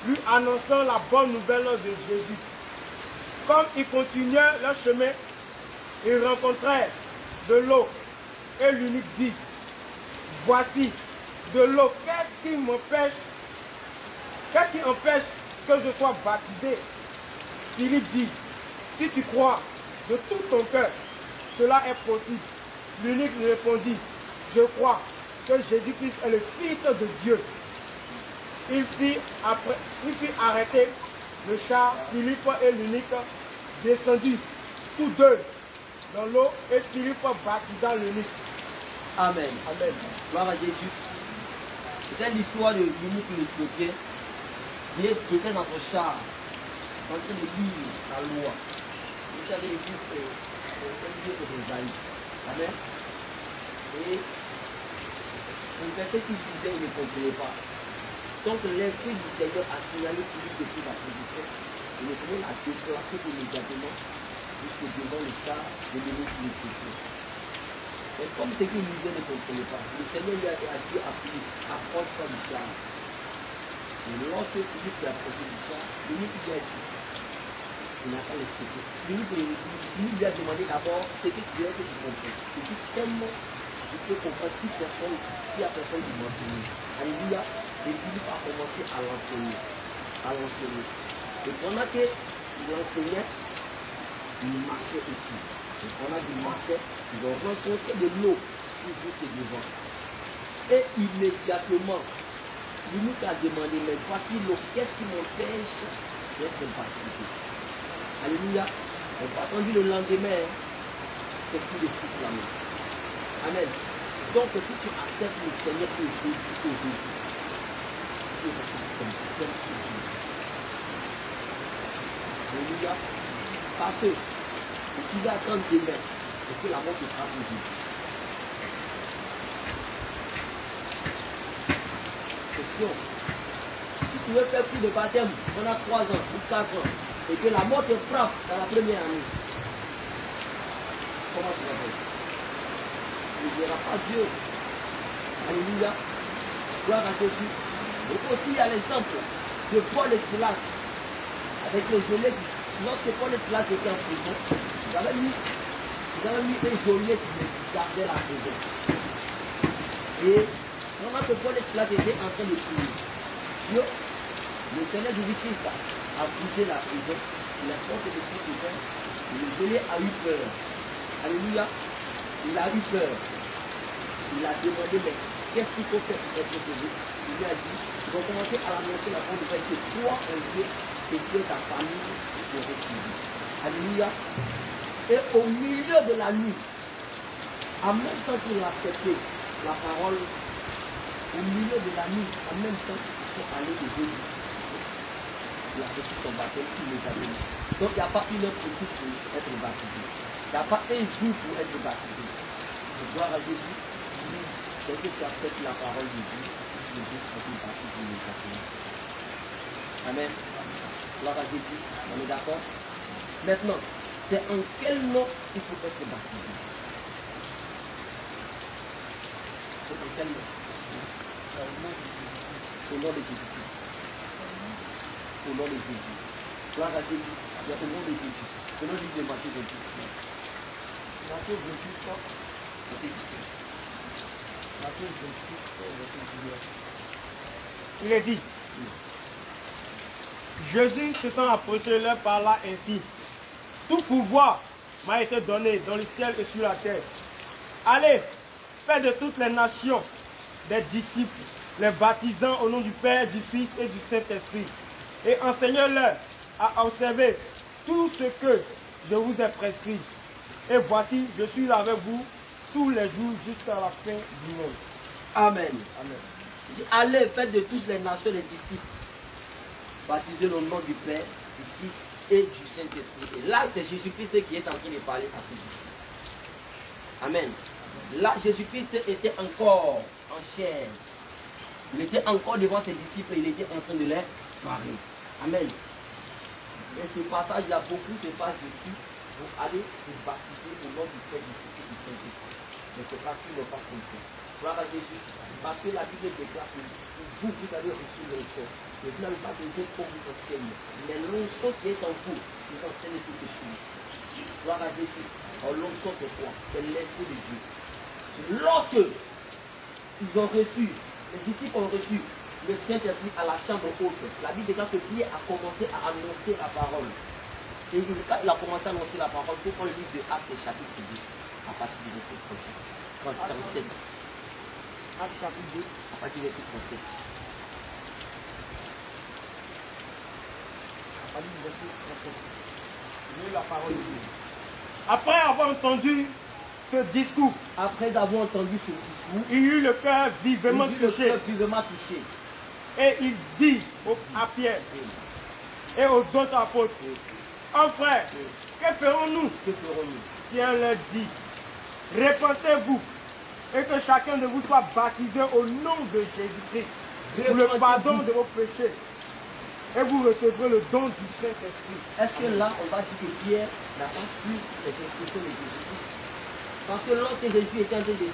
lui annonçant la bonne nouvelle de Jésus. Comme ils continuaient leur chemin, ils rencontrèrent de l'eau et l'unique dit, voici de l'eau, qu'est-ce qui empêche que je sois baptisé? Philippe dit, si tu crois de tout ton cœur, cela est possible. L'unique répondit, je crois que Jésus-Christ est le Fils de Dieu. Il fit arrêter le char, Philippe et l'unique descendus tous deux dans l'eau et Philippe baptisa l'unique. Amen. Gloire à Jésus. C'était l'histoire de l'unique l'Éthiopien qui était dans son char en train de lire la loi. Il était avec l'église de Esaïe. Amen. Et le verset qu'il disait, il ne comprenait pas. Donc l'Esprit du Seigneur a signalé Philippe depuis la position. Et le Seigneur l'a déplacé immédiatement jusqu'au devant le char de l'unique l'Éthiopien. Et comme ce qu'il lisait ne comprenait pas, le Seigneur lui a dit à Philippe, approche-toi du char. Et lorsque Philippe s'est approché du char, l'unique lui a dit, il n'a pas l'expliqué. Philippe lui a demandé d'abord ce que tu veux que tu comprennes. Il dit tellement, je peux comprendre si la personne qui m'enseigne. Alléluia. Et Philippe a commencé à l'enseigner. Et pendant qu'il enseignait, il marchait aussi. Et pendant qu'il marchait, ils ont rencontré de l'eau qui juste devant. Et immédiatement, l'unique a demandé, mais voici l'eau, qu'est-ce qui m'empêche d'être baptisé? Alléluia. On n'a pas attendu le lendemain, c'est plus de suite la main. Amen. Donc si tu acceptes le Seigneur que Jésus aujourd'hui, tu es comme Jésus. Alléluia. Parce que si tu vas attendre demain, c'est que la mort te frappe aujourd'hui. Question. Si tu veux faire plus de baptême pendant 3 ans ou 4 ans, et que la mort te frappe dans la première année, comment tu vas faire? Tu ne diras pas Dieu. Alléluia. Gloire à Jésus. Et aussi il y a l'exemple de Paul et Silas avec le geôlier. Lorsque Paul et Silas étaient en prison, ils avaient mis un geôlier qui gardait la prison. Et pendant que Paul et Silas étaient en train de prier, Dieu, le Seigneur Jésus-Christ a brisé la prison. Il a porté de ce qui fait. Le geôlier a eu peur. Alléluia. Il a eu peur. Il a demandé, mais qu'est-ce qu'il faut faire pour être sauvé? Il lui a dit, ils vont commencer à l'annoncer la bonne nouvelle que toi, un Dieu, et Dieu, ta famille, seront suivis. Alléluia. Et au milieu de la nuit, en même temps qu'il a accepté la parole, au milieu de la nuit, en même temps qu'ils sont allés de Jésus, il a reçu son baptême immédiatement. Donc il n'y a pas une heure précise pour être baptisé. Il n'y a pas un jour pour être baptisé. Gloire à Jésus. Dès que tu acceptes la parole de Dieu, Jésus sera baptisé immédiatement. Amen. Gloire à Jésus. On est d'accord? Maintenant, c'est en quel nom il faut être baptisé? C'est en quel nom? Au nom de Jésus. Au nom de Jésus. Gloire à Jésus. Au nom de Jésus. Au nom de Matthieu 28. Matthieu 28, verset 18. Matthieu 28, verset 19. Il est dit, Jésus s'étant approché leur parla ainsi. Tout pouvoir m'a été donné dans le ciel et sur la terre. Allez, faites de toutes les nations des disciples, les baptisant au nom du Père, du Fils et du Saint-Esprit, et enseignez-leur à observer tout ce que je vous ai prescrit. Et voici, je suis avec vous tous les jours jusqu'à la fin du monde. Amen. Amen. Allez, faites de toutes les nations les disciples. Baptisez le nom du Père, du Fils et du Saint-Esprit. Et là, c'est Jésus-Christ qui est en train de parler à ses disciples. Amen. Là, Jésus-Christ était encore en chair. Il était encore devant ses disciples et il était en train de les parler. Amen. Et ce passage, il y a beaucoup de pages dessus pour aller se baptiser au nom du Père, du Fils et du Saint-Esprit. Mais c'est parce qu'ils n'ont pas compris. Gloire à Jésus. Parce que la Bible déclare que vous avez reçu l'onction. Mais vous n'avez pas besoin qu'on vous enseigne. Mais l'onction qui est en vous, vous enseigne toutes choses. Gloire à Jésus. Alors l'onction c'est quoi? C'est l'Esprit de Dieu. Lorsque ils ont reçu, les disciples ont reçu le Saint-Esprit à la chambre haute, la Bible déclare que Pierre a commencé à annoncer la parole. Et quand il a commencé à annoncer la parole, il faut prendre le livre de Actes chapitre 2, à partir du verset 37. Actes chapitre 2. À partir du verset 37. À partir du verset 37. Je lis la parole de Dieu. Après avoir entendu ce discours, Après avoir entendu ce discours, il eut le cœur vivement il eut le touché. cœur vivement touché. Et il dit à Pierre et aux autres apôtres, en frère, que ferons-nous? Que ferons-nous? Pierre leur dit, répentez-vous et que chacun de vous soit baptisé au nom de Jésus-Christ pour le pardon de vos péchés. Et vous recevrez le don du Saint-Esprit. Est-ce que là, on va dire que Pierre n'a pas su les instructions de Jésus-Christ? Parce que lorsque Jésus était en train de dire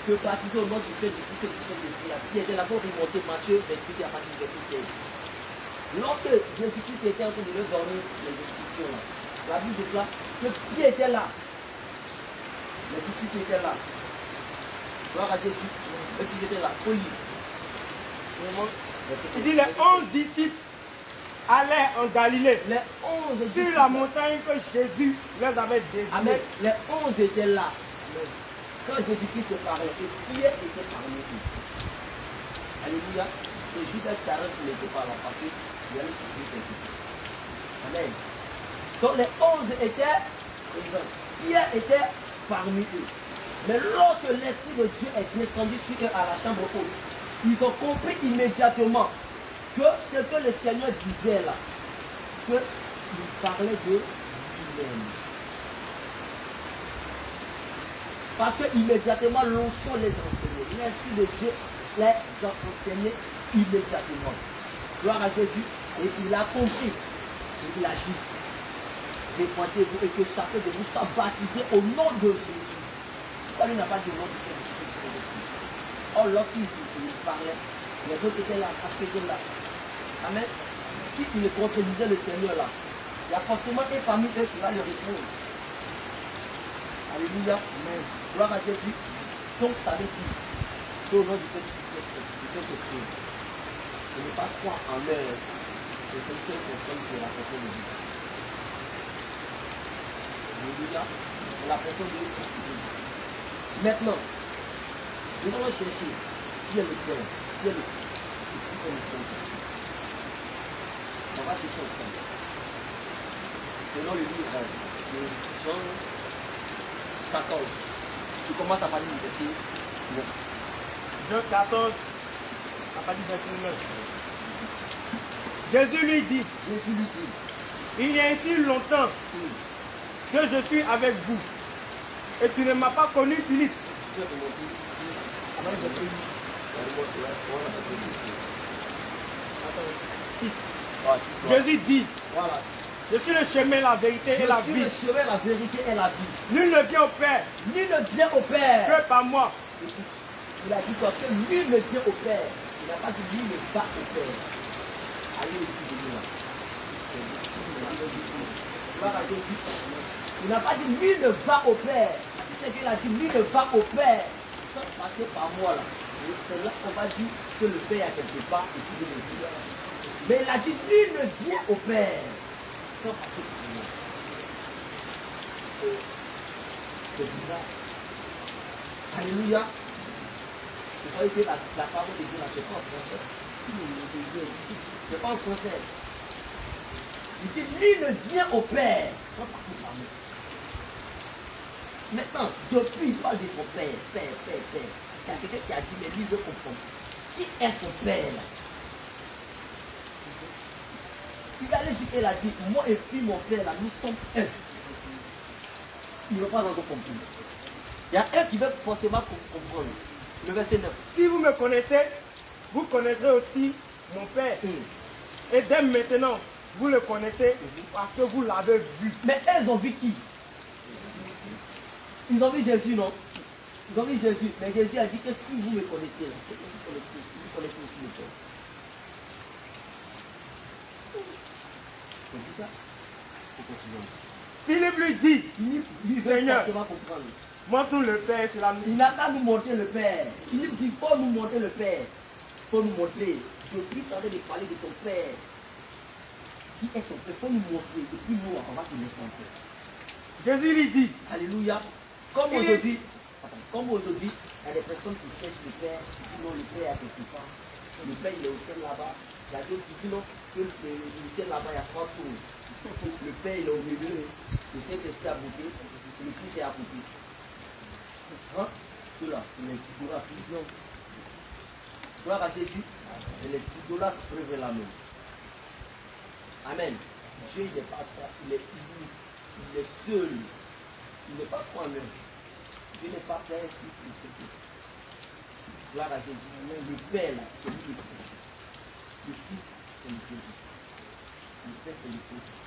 que baptiser au nom du Père, du Fils et du Saint-Esprit, Pierre était là pour remonter Matthieu 28 à partir du verset 16. Lorsque Jésus-Christ était en train de leur donner les instructions, là, la Bible déclare que Pierre était là. Les disciples étaient là. Gloire à Jésus. Et puis ils étaient là. Faut lire. Il dit les 11 disciples allaient en Galilée, Les 11 sur disciples, la montagne que Jésus leur avait désignée. Amen. Les 11 étaient là. Quand Jésus-Christ parlait, et Pierre était parmi eux. Alléluia. C'est Judas Iscariote qui n'était pas là parce qu'il allait souffrir quelque chose. Amen. Donc les 11 étaient présents. Pierre était parmi eux. Mais lorsque l'Esprit de Dieu est descendu sur eux à la chambre haute, ils ont compris immédiatement que ce que le Seigneur disait là, qu'il parlait de lui-même. Parce que immédiatement l'onction les enseignait. L'Esprit de Dieu les a enseignés immédiatement. Gloire à Jésus. Et il a compris. Et il a dit, répandez-vous et que chacun de vous soit baptisé au nom de Jésus. Pourquoi il n'a pas dit au nom de Jésus? Or, lorsqu'il parlait, les autres étaient là, parce qu'ils étaient là. Amen. Si il ne contredisait le Seigneur là, il y a forcément un parmi eux qui va le répondre. Alléluia. Amen. Gloire à Jésus. Donc, ça veut dire qu'au nom du Père du Saint-Esprit, je n'ai pas croire en l'heure de cette seule personne qui est la personne de Dieu. Alléluia. La personne de Dieu. Maintenant, nous allons chercher qui est le Père, qui est le Fils, et qui est le Saint-Esprit. On va chercher ensemble. Selon le livre de Jean 14. Je commence à parler du verset 9. Jean 14, à partir du verset 9. Jésus lui dit, il y a ainsi longtemps que je suis avec vous, et tu ne m'as pas connu, Philippe. Jésus dit, Voilà. je suis le chemin, la vérité et la Je suis vie. le chemin, la vérité et la vie. Nul ne vient au Père Nul ne vient au Père. que par moi. Il a dit quoi? Que nul ne vient au Père. Il n'a pas dit nul ne va au Père. Allez au bout de nous là. Gloire à Jésus. Il n'a pas dit nul ne va au Père. C'est qu'il a dit nul ne va au Père sans passer par moi là. C'est là qu'on va dire que le Père est quelque part et qu'il est le Dieu. Mais il a dit nul ne vient au Père sans passer par moi. C'est bizarre. Alléluia. Vous voyez que la parole de Dieu là, c'est pas en français. C'est pas en français. Il dit nul ne vient au Père sans passer par moi. Maintenant, depuis il parle de son père, père. Il y a quelqu'un qui a dit, mais lui veut comprendre. Qui est son père là? Il allait dire, il a dit, moi et puis mon père là, nous sommes un. Il ne veut pas encore comprendre. Il y a un qui veut forcément comprendre. Le verset 9. Si vous me connaissez, vous connaîtrez aussi mon père. Et dès maintenant, vous le connaissez parce que vous l'avez vu. Mais elles ont vu qui? Ils ont vu Jésus, non? Ils ont vu Jésus. Mais Jésus a dit que si vous me connaissez, là, vous connaissez aussi le Père. C'est ça. Philippe lui dit, Lui Seigneur, comprendre. montre-nous le Père, c'est la musique. Il n'a qu'à nous montrer le Père. Philippe dit, il faut nous montrer le Père. Il faut nous montrer. Depuis tu es en train de parler de ton Père. Qui est ton Père? Il faut nous montrer. Et puis nous, on va te laisser en paix. Jésus lui dit, Alléluia. Comme aujourd'hui, il y a des personnes qui cherchent le Père, qui disent non, le Père est quelque part. Le Père, il est au ciel là-bas. Il y a d'autres qui disent non, que le ciel là-bas, il y a 3 tours. Le Père, il est au milieu. Le Saint-Esprit à côté. Le Christ est à côté. Hein? Ceux-là, les idolâtres. Gloire à Jésus. Et les idolâtres preuve la main. Amen. Dieu, il n'est pas il est unique. Il est seul. Il n'est pas toi-même. Dieu n'est pas Père, Fils, c'est tout. Gloire à Jésus. Le Père, là, c'est lui le Christ. Le Fils, c'est le Saint-Esprit. Le Père, c'est le Saint-Esprit.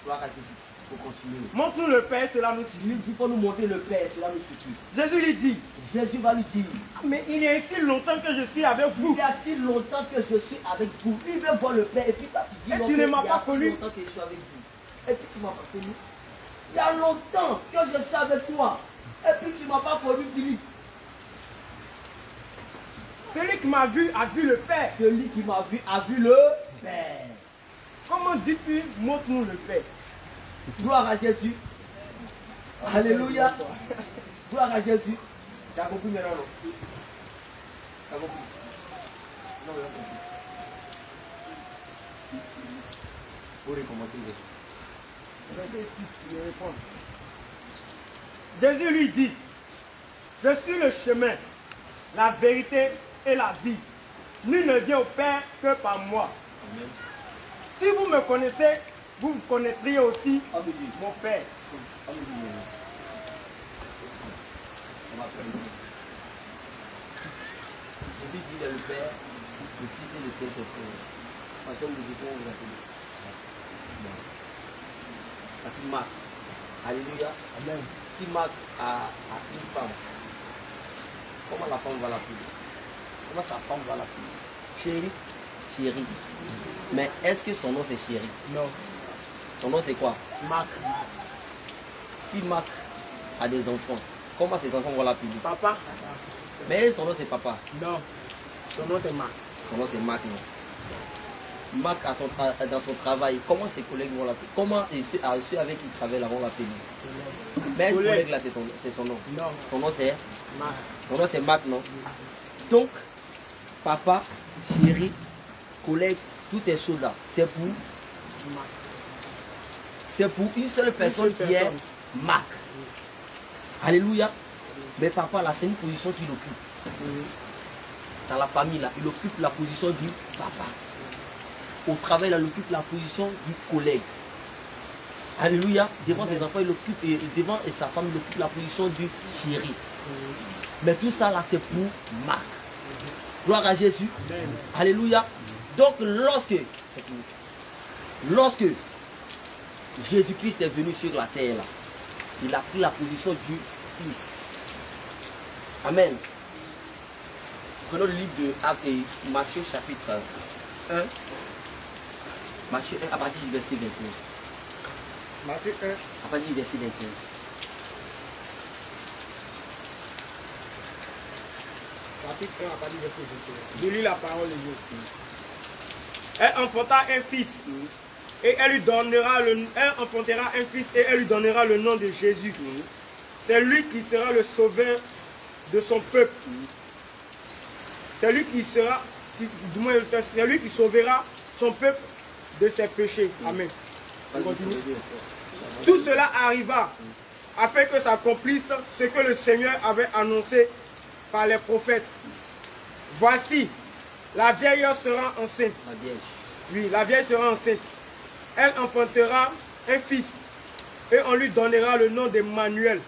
Gloire à Jésus. Il faut continuer. montre-nous le Père, cela nous suffit. Il faut nous montrer le Père, cela nous suffit. Jésus lui dit, Jésus va lui dire, mais il y a si longtemps que je suis avec vous. il y a si longtemps que je suis avec vous. Il veut voir le Père. Et puis toi, tu dis, Et non, tu ne m'as il y a pas si connu. longtemps que je suis avec vous. Et puis tu ne m'as pas connu. Il y a longtemps que je suis avec toi. Et puis tu ne m'as pas connu, Philippe. Celui qui m'a vu a vu le Père. Celui qui m'a vu a vu le Père. Comment dis-tu, montre-nous le Père? Gloire à Jésus. Alléluia. Gloire à Jésus. Tu as compris maintenant, non? Tu as compris? Non, non, non. Il faut recommencer le verset 6, il répond. Jésus lui dit, je suis le chemin, la vérité et la vie. Nul ne vient au Père que par moi. Amen. Si vous me connaissez, vous connaîtriez aussi Amen. mon Père. Amen. On va faire ici. Jésus dit le Père, le Fils et le Saint-Esprit. Parce que vous dites comment vous appelez. Parce que Marc, alléluia. Amen. Si Marc a une femme, comment la femme va l'appeler? Comment sa femme va l'appeler? Chérie. Chérie. Mais est-ce que son nom c'est Chérie? Non. Son nom c'est quoi? Marc. Si Marc a des enfants, comment ses enfants vont l'appeler? Papa. Mais son nom c'est Papa. Non. Son nom c'est Marc. Son nom c'est Marc, non? Marc dans son travail, comment ses collègues vont l'appeler? Comment ceux avec qui il travaille là vont l'appeler? Mais ce collègue là c'est son nom? Non. Son nom c'est Marc. Son nom c'est Marc, non? Donc, papa, chérie, collègue, toutes ces choses-là, c'est pour Marc. C'est pour une seule personne qui est Marc. Alléluia. Mais papa là, c'est une position qu'il occupe. Dans la famille là, il occupe la position du papa. Au travail là, il occupe la position du collègue. Alléluia. Devant ses enfants, il occupe, et devant sa femme, il occupe la position du chéri. Mais tout ça là, c'est pour Marc. Gloire à Jésus. Alléluia. Donc lorsque Jésus-Christ est venu sur la terre là, il a pris la position du Fils. Amen. Prenons le livre de Actes et Matthieu chapitre 1. Matthieu 1 à partir du verset 21. Matthieu 1. À partir du verset 21. Chapitre 1, à partir du verset 21. Je lis la parole de Dieu. Elle enfanta un fils. Et elle lui donnera elle enfantera un fils et elle lui donnera le nom de Jésus. C'est lui qui sera le sauveur de son peuple. C'est lui qui sera, c'est lui qui sauvera son peuple de ses péchés. Amen. On continue. Tout cela arriva afin que s'accomplisse ce que le Seigneur avait annoncé par les prophètes. Voici, la vieille sera enceinte. La Vierge. Oui, la vieille sera enceinte. Elle enfantera un fils et on lui donnera le nom d'Emmanuel,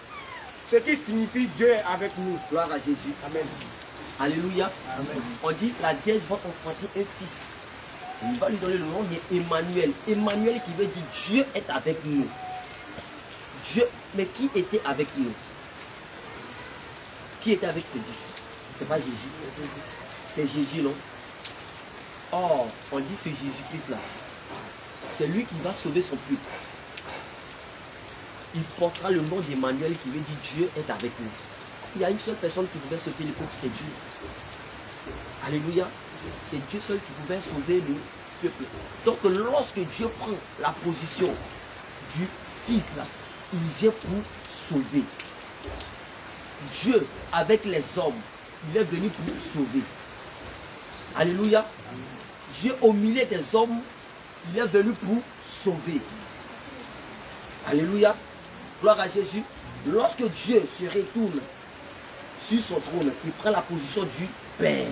ce qui signifie Dieu est avec nous. Gloire à Jésus. Amen. Alléluia. Amen. On dit la Vierge va enfanter un fils. Il va lui donner le nom d'Emmanuel. Emmanuel qui veut dire Dieu est avec nous. Dieu, mais qui était avec nous? Qui était avec ses disciples? C'est pas Jésus. C'est Jésus, non? Or, on dit ce Jésus-Christ là. C'est lui qui va sauver son peuple. Il portera le nom d'Emmanuel qui veut dire Dieu est avec nous. Il y a une seule personne qui pouvait sauver le peuple, c'est Dieu. Alléluia. C'est Dieu seul qui pouvait sauver le peuple. Donc lorsque Dieu prend la position du Fils là, il vient pour sauver. Dieu avec les hommes, il est venu pour sauver. Alléluia. Dieu au milieu des hommes, il est venu pour sauver. Alléluia. Gloire à Jésus. Lorsque Dieu se retourne sur son trône, il prend la position du Père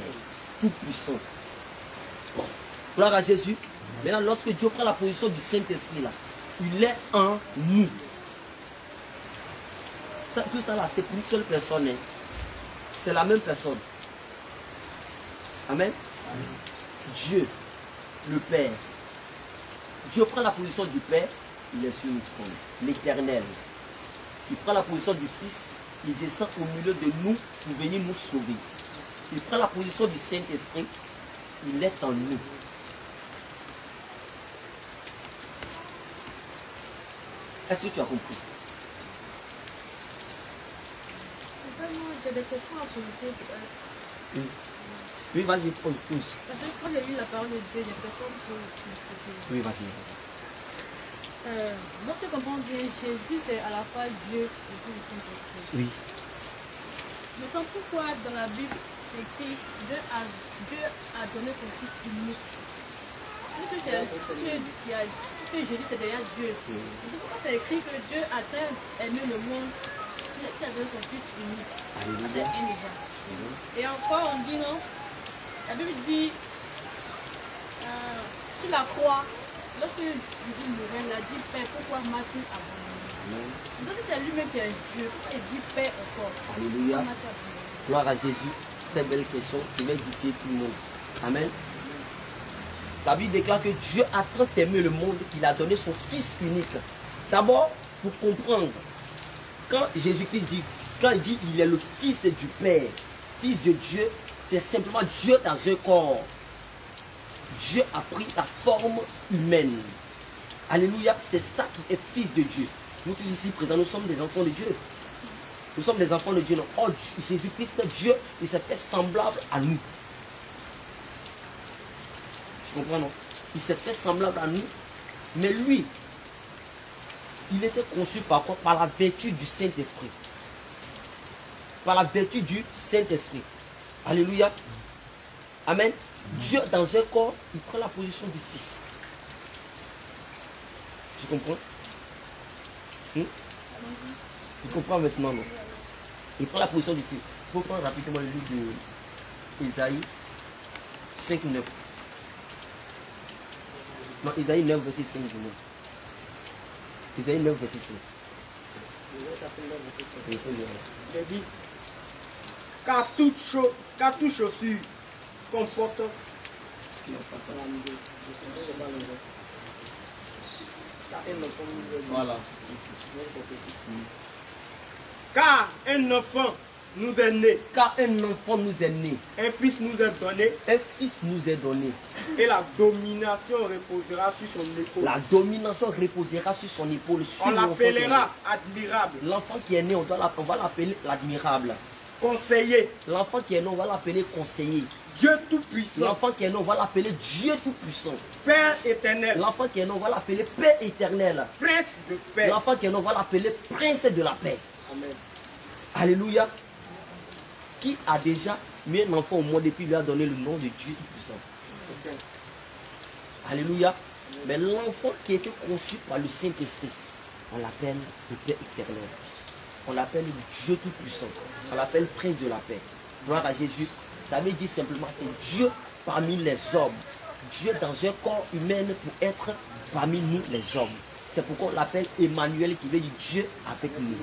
Tout-Puissant. Gloire à Jésus. Maintenant, lorsque Dieu prend la position du Saint-Esprit, là, il est en nous. Ça, tout ça là, c'est pour une seule personne. Hein. C'est la même personne. Amen. Dieu, le Père. Dieu prend la position du Père, il est sur le trône. L'Éternel. Il prend la position du Fils, il descend au milieu de nous pour venir nous sauver. Il prend la position du Saint-Esprit, il est en nous. Est-ce que tu as compris? J'ai des questions à poser peut-être. Oui. Oui, vas-y, pose. Parce que quand j'ai lu la parole de Dieu, j'ai l'impression que... Oui, vas-y. Moi, je comprends bien, Jésus, c'est à la fois Dieu et tout le Saint-Esprit. Oui. Mais pourquoi dans la Bible, c'est écrit Dieu a donné son Fils unique. Parce que Jésus, c'est derrière Dieu. Pourquoi c'est écrit que Dieu a tant aimé le monde qui a donné son Fils unique. C'est un exemple. Et encore, on dit non. La Bible dit sur la croix, lorsque Jésus mourait, il a dit Père, pourquoi m'as-tu abandonné? Donc c'est lui-même qui est Dieu. Pourquoi il dit Père encore? Alléluia. Gloire à Jésus. Très belle question qui va édifier tout le monde. Amen. La Bible déclare que Dieu a tant aimé le monde qu'il a donné son Fils unique. D'abord, pour comprendre, quand Jésus-Christ dit, quand il dit il est le Fils du Père, Fils de Dieu, c'est simplement Dieu dans un corps. Dieu a pris la forme humaine. Alléluia, c'est ça qui est Fils de Dieu. Nous tous ici présents, nous sommes des enfants de Dieu. Nous sommes des enfants de Dieu. Oh, Jésus-Christ, Dieu, il s'est fait semblable à nous. Tu comprends, non? Il s'est fait semblable à nous. Mais lui, il était conçu par quoi? Par la vertu du Saint-Esprit. Par la vertu du Saint-Esprit. Alléluia. Amen. Dieu, dans un corps, il prend la position du Fils. Tu comprends? Tu comprends maintenant, non? Il prend la position du Fils. Il faut prendre rapidement le livre d'Ésaïe 5, 9. Non, Ésaïe 9, verset 5. Ésaïe 9, verset 5. Il dit, car toute chaussure comporte. Voilà. Car un enfant nous est né, car un enfant nous est né, un fils nous est donné, un fils nous est donné. et la domination reposera sur son épaule. La domination reposera sur son épaule. Sur On l'enfant qui est né. l'appellera admirable, L'enfant qui est né, on va l'appeler l'admirable. conseiller, L'enfant qui est né, on va l'appeler conseiller. Dieu tout-puissant, L'enfant qui est né, on va l'appeler Dieu Tout-Puissant. Père éternel, L'enfant qui est né, on va l'appeler Père éternel. Prince de paix. L'enfant qui est né, on va l'appeler Prince de la paix. Amen. Alléluia. Qui a déjà mis un enfant au monde et puis lui a donné le nom de Dieu Tout-Puissant? Alléluia. Mais l'enfant qui a été conçu par le Saint-Esprit, on l'appelle le Père éternel. On l'appelle Dieu Tout-Puissant. On l'appelle Prince de la paix. Gloire à Jésus. Ça veut dire simplement que Dieu parmi les hommes. Dieu dans un corps humain pour être parmi nous les hommes. C'est pourquoi on l'appelle Emmanuel, qui veut dire Dieu avec nous.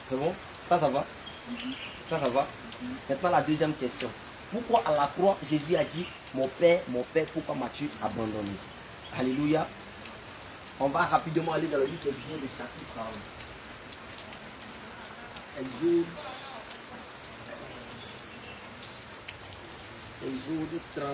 C'est bon? Ça va? Ça va? Maintenant la deuxième question. Pourquoi à la croix Jésus a dit mon Père, pourquoi m'as-tu abandonné? Alléluia. On va rapidement aller dans le livre d'Exode de chapitre 1. Exode 30.